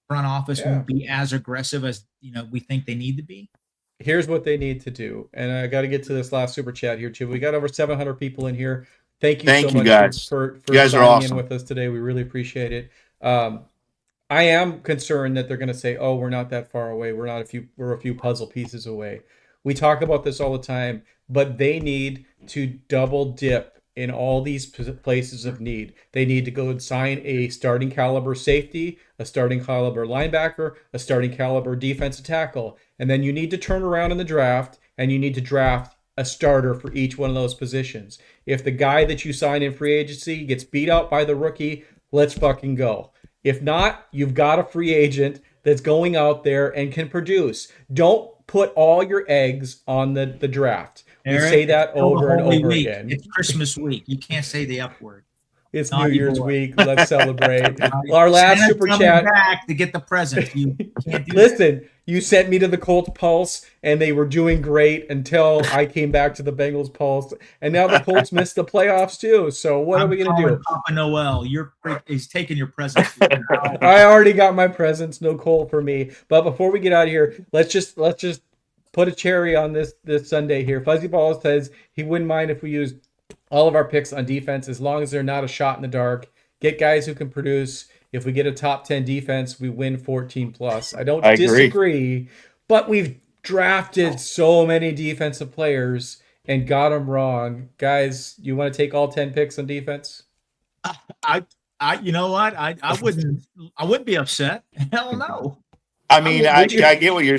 front office won't be as aggressive as we think they need to be? Here's what they need to do, and I got to get to this last super chat here too. We got over 700 people in here. Thank you so much guys. for you guys are awesome. in with us today. We really appreciate it. I am concerned that they're going to say, "Oh, we're not that far away. We're a few puzzle pieces away." We talk about this all the time, but they need to double dip in all these places of need. They need to go and sign a starting caliber safety, a starting caliber linebacker, a starting caliber defensive tackle. And then you need to turn around in the draft and you need to draft a starter for each one of those positions. If the guy that you sign in free agency gets beat out by the rookie, let's fucking go. If not, you've got a free agent that's going out there and can produce. Don't put all your eggs on the draft. We say that over and over again. It's Christmas week. You can't say the F word. It's New Year's week. Let's celebrate. Our last Santa's super coming chat. back to get the present. You can't do Listen, you sent me to the Colts Pulse, and they were doing great until I came back to the Bengals Pulse, and now the Colts missed the playoffs too. So what are we gonna do? Papa Noel, he's taking your presents. I already got my presents. No Cole for me. But before we get out of here, let's just put a cherry on this Sunday here. Fuzzy Ball says he wouldn't mind if we used all of our picks on defense as long as they're not a shot in the dark. Get guys who can produce. If we get a top 10 defense, we win 14 plus. I disagree, but we've drafted so many defensive players and got them wrong. Guys, you want to take all 10 picks on defense? You know what? I wouldn't be upset. Hell no. I mean, I get what you're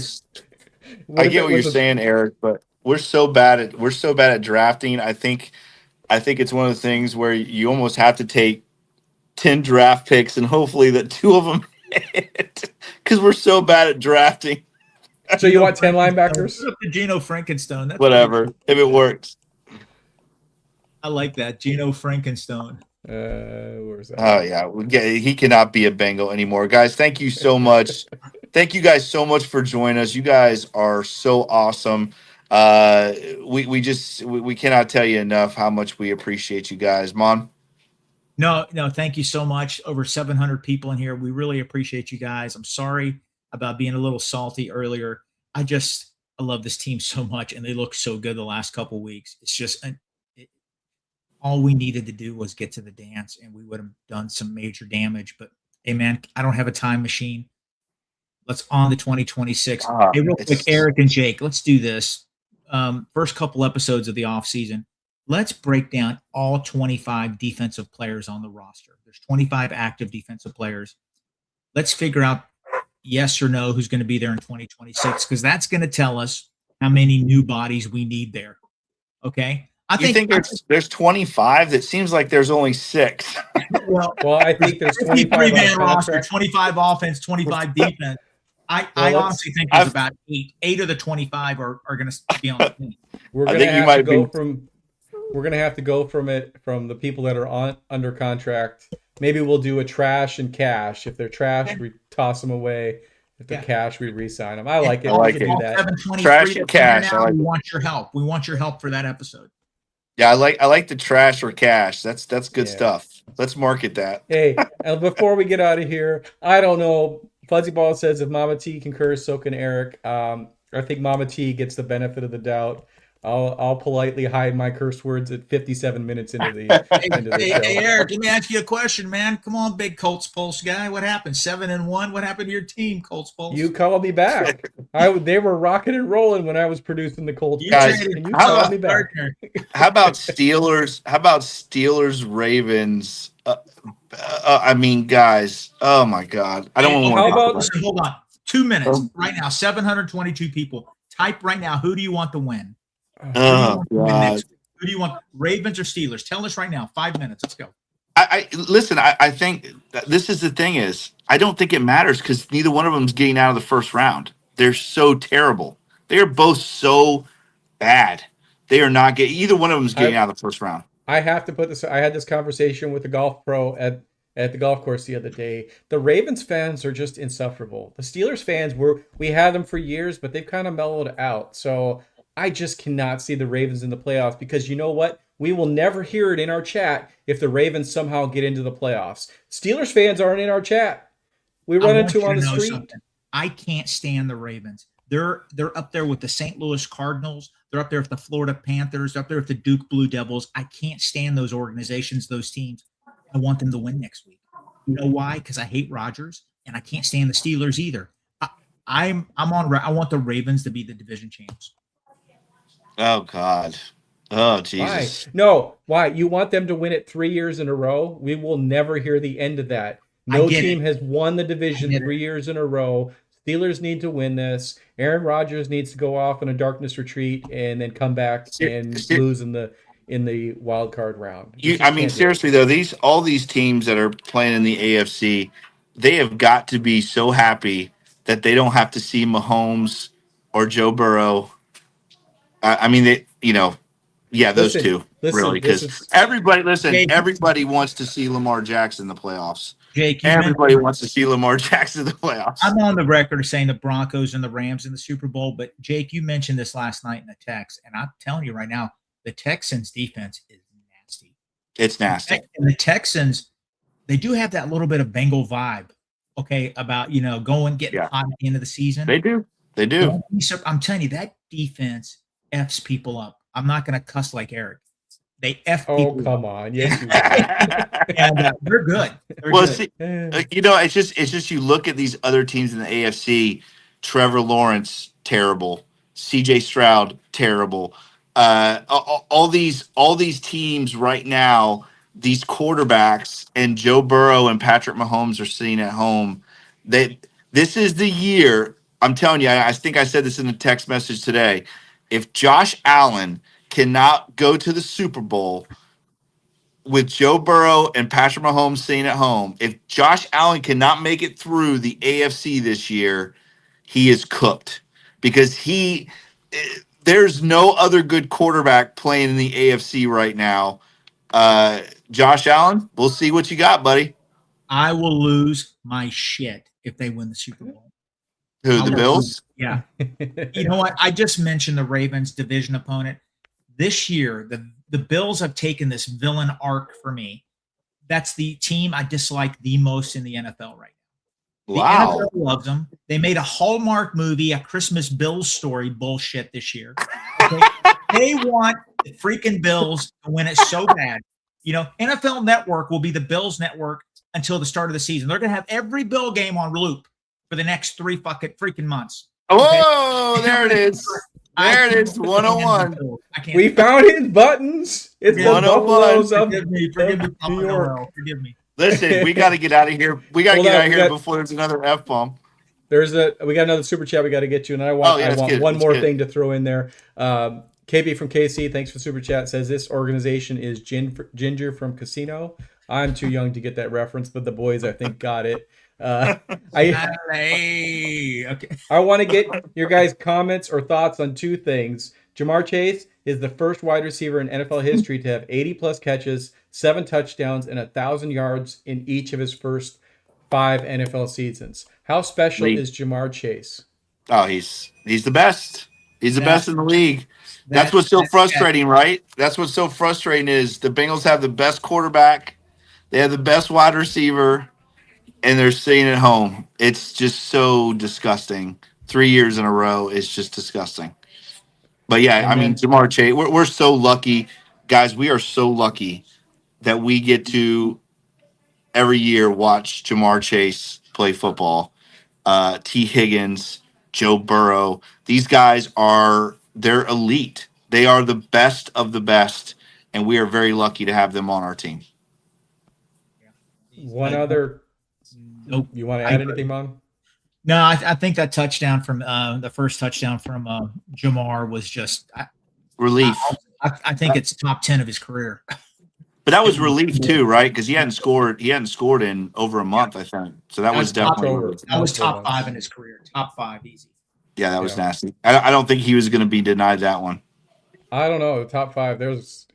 saying, Eric, but we're so bad at drafting. I think it's one of the things where you almost have to take 10 draft picks and hopefully that 2 of them hit because we're so bad at drafting. So you want 10 linebackers? Geno Frankenstone. That's whatever, if it works. I like that. Geno Frankenstone. Where's that? Oh yeah, he cannot be a Bengal anymore, guys. Thank you so much. Thank you guys so much for joining us. You guys are so awesome. We cannot tell you enough how much we appreciate you guys, Mon. No, thank you so much. Over 700 people in here. We really appreciate you guys. I'm sorry about being a little salty earlier. I love this team so much, and they look so good the last couple weeks. It's just all we needed to do was get to the dance, and we would have done some major damage. But hey, man, I don't have a time machine. Let's on the 2026. Hey, real quick, Eric and Jake, let's do this. First couple episodes of the offseason. Let's break down all 25 defensive players on the roster. There's 25 active defensive players. Let's figure out yes or no who's going to be there in 2026 because that's going to tell us how many new bodies we need there. Okay? I think there's 25. That seems like there's only 6. Well, I think there's 25 man roster, 25 offense, 25 defense. I honestly think there's about 8. 8 of the 25 are going to be on the team. We're going to have to go from We're gonna have to go from the people that are under contract. Maybe we'll do a trash and cash. If they're trash, we toss them away. If they're cash, we re-sign them. I like it. We can do that. Trash and cash. We want your help. We want your help for that episode. Yeah, I like the trash or cash. That's good stuff. Let's market that. Hey, and before we get out of here, I don't know. Fuzzy Ball says if Mama T concurs, so can Eric. I think Mama T gets the benefit of the doubt. I'll politely hide my curse words at 57 minutes into the show. Hey, Eric, let me ask you a question, man. Come on, big Colts Pulse guy. What happened? 7-1. What happened to your team, Colts Pulse? You called me back. They were rocking and rolling when I was producing the Colts. Guys, and you called me back. How about Steelers? How about Steelers Ravens? I mean, guys. Oh my God. I don't want to. Listen, hold on. 2 minutes right now. 722 people. Type right now. Who do you want to win? Oh, God. Who do you want? Ravens or Steelers? Tell us right now. 5 minutes. Let's go. Listen. I think this is the thing is I don't think it matters because neither one of them is getting out of the first round. They're so terrible. They are both so bad. They are not getting either one of them is getting out of the first round. I have to put this. I had this conversation with a golf pro at the golf course the other day. The Ravens fans are just insufferable. The Steelers fans we had them for years, but they've kind of mellowed out. So I just cannot see the Ravens in the playoffs because you know what? We will never hear it in our chat if the Ravens somehow get into the playoffs. Steelers fans aren't in our chat. We run into them on the street. Something. I can't stand the Ravens. They're up there with the St. Louis Cardinals. They're up there with the Florida Panthers. They're up there with the Duke Blue Devils. I can't stand those organizations, those teams. I want them to win next week. You know why? Because I hate Rodgers, and I can't stand the Steelers either. I want the Ravens to be the division champs. Oh God. Oh Jesus. Why? No. Why? You want them to win it 3 years in a row? We will never hear the end of that. No team has won the division 3 years in a row. Steelers need to win this. Aaron Rodgers needs to go off in a darkness retreat and then come back and lose in the wild card round. Seriously though, all these teams that are playing in the AFC, they have got to be so happy that they don't have to see Mahomes or Joe Burrow. Those two really, because everybody wants to see Lamar Jackson in the playoffs. Jake, everybody wants to see Lamar Jackson in the playoffs. I'm on the record of saying the Broncos and the Rams in the Super Bowl, but Jake, you mentioned this last night in the text, and I'm telling you right now, the Texans' defense is nasty. It's nasty. And the Texans, they do have that little bit of Bengal vibe, okay, about getting hot at the end of the season. They do. I'm telling you, that defense F's people up. I'm not going to cuss like Eric. They F people. Oh, come on. Yes, you and they're good. See, it's just you look at these other teams in the AFC, Trevor Lawrence, terrible. CJ Stroud, terrible. All these teams right now, these quarterbacks, and Joe Burrow and Patrick Mahomes are sitting at home. This is the year. I'm telling you, I think I said this in a text message today. If Josh Allen cannot go to the Super Bowl with Joe Burrow and Patrick Mahomes sitting at home, if Josh Allen cannot make it through the AFC this year, he is cooked, because there's no other good quarterback playing in the AFC right now. Josh Allen, we'll see what you got, buddy. I will lose my shit if they win the Super Bowl. Who, the Bills? Yeah. You know what? I just mentioned the Ravens division opponent. This year, the Bills have taken this villain arc for me. That's the team I dislike the most in the NFL right now. Wow. The NFL loves them. They made a Hallmark movie, a Christmas Bills story bullshit this year. Okay? They want the freaking Bills to win it so bad. NFL Network will be the Bills network until the start of the season. They're going to have every Bill game on loop for the next 3 freaking months. Okay? Oh, there it is. There it is, 101. We found his buttons. It's the Buffaloes of Forgive me, New York. Forgive me. Listen, we got to get out of here. We got to get out of here before there's another F-bomb. We got another super chat we got to get you, and I want one more thing to throw in there. KB from KC, thanks for super chat, says this organization is Ginger from Casino. I'm too young to get that reference, but the boys, I think, got it. I want to get your guys' comments or thoughts on two things. Jamar Chase is the first wide receiver in NFL history to have 80-plus catches, 7 touchdowns, and 1,000 yards in each of his first 5 NFL seasons. How special is Jamar Chase? Oh, he's the best. He's the best in the league. That's what's so frustrating, right? That's what's so frustrating is the Bengals have the best quarterback, they have the best wide receiver, and they're sitting at home. It's just so disgusting. 3 years in a row is just disgusting. But yeah, Jamar Chase, we're so lucky, guys. We are so lucky that we get to every year watch Jamar Chase play football. T. Higgins, Joe Burrow, these guys they're elite. They are the best of the best, and we are very lucky to have them on our team. One other. Nope. You want to add anything, Mom? No, I think that touchdown from the first touchdown from Jamar was just relief. I think it's top 10 of his career. But that was relief too, right? Because he hadn't scored in over a month, I think. So that was definitely that was top 5 in his career. Top 5, easy. Yeah, that was nasty. I don't think he was going to be denied that one. I don't know. Top 5.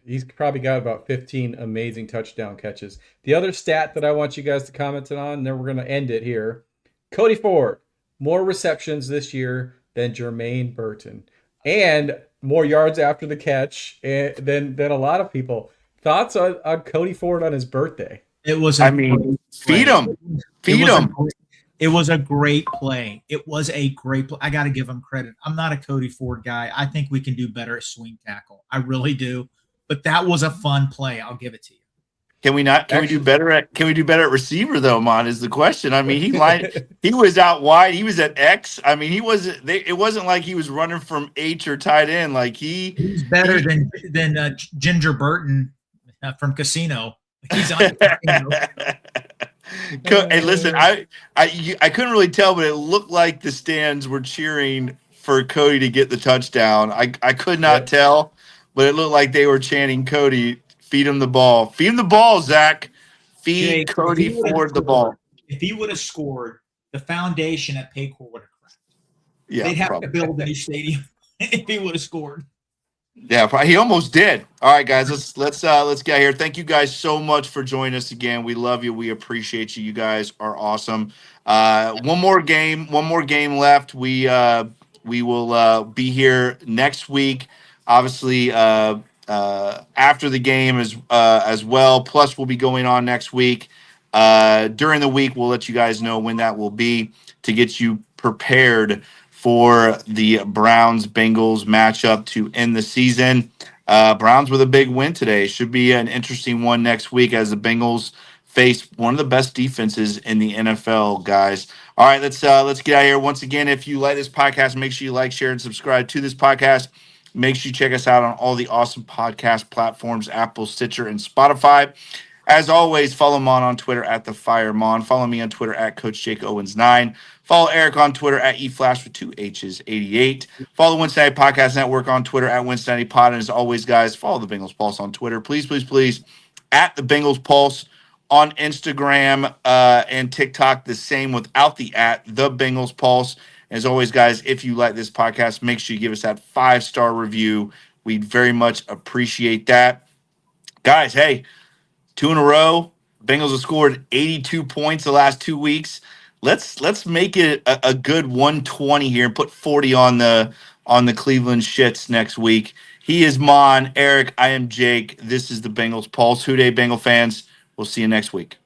He's probably got about 15 amazing touchdown catches. The other stat that I want you guys to comment on, and then we're going to end it here. Cody Ford, more receptions this year than Jermaine Burton, and more yards after the catch than a lot of people. Thoughts on Cody Ford on his birthday? It was. Feed him. It was a great play. It was a great play. I got to give him credit. I'm not a Cody Ford guy. I think we can do better at swing tackle. I really do. But that was a fun play. I'll give it to you. Can we not? Can we do better at receiver though? Mon is the question. He was out wide. He was at X. He wasn't. It wasn't like he was running from H or tight end. Like he's better than Ginger Burton from Casino. He's on Casino. Hey, listen, I couldn't really tell, but it looked like the stands were cheering for Cody to get the touchdown. I could not Yep. tell, but it looked like they were chanting, "Cody, feed him the ball, feed him the ball, Zach, feed Jake, Cody Ford the ball." if he would have scored, the foundation at Paycor would have cracked. Yeah, They'd have probably. to build a new stadium if he would have scored. Yeah, he almost did. All right, guys, let's get here. Thank you guys so much for joining us again. We love you. We appreciate you. You guys are awesome. One more game left. We will be here next week. Obviously, after the game as well. Plus, we'll be going on next week. During the week, we'll let you guys know when that will be to get you prepared for the Browns Bengals matchup to end the season. Browns with a big win today. Should be an interesting one next week as the Bengals face one of the best defenses in the NFL, guys. All right, let's get out of here. Once again, if you like this podcast, make sure you like, share, and subscribe to this podcast. Make sure you check us out on all the awesome podcast platforms, Apple, Stitcher, and Spotify. As always, follow Mon on Twitter at the FireMon. Follow me on Twitter at Coach Jake Owens 9. Follow Eric on Twitter at eFlash with 2 H's 88. Follow Wednesday Night Podcast Network on Twitter at Wednesday Night Pod. And as always, guys, follow the Bengals Pulse on Twitter. Please, please, please, at the Bengals Pulse on Instagram and TikTok. The same without the at the Bengals Pulse. As always, guys, if you like this podcast, make sure you give us that 5-star review. We'd very much appreciate that. Guys, hey, 2 in a row. Bengals have scored 82 points the last 2 weeks. Let's make it a good 120 here and put 40 on the Cleveland shits next week. He is Mon, Eric. I am Jake. This is the Bengals Pulse. Who Dey, Bengal fans. We'll see you next week.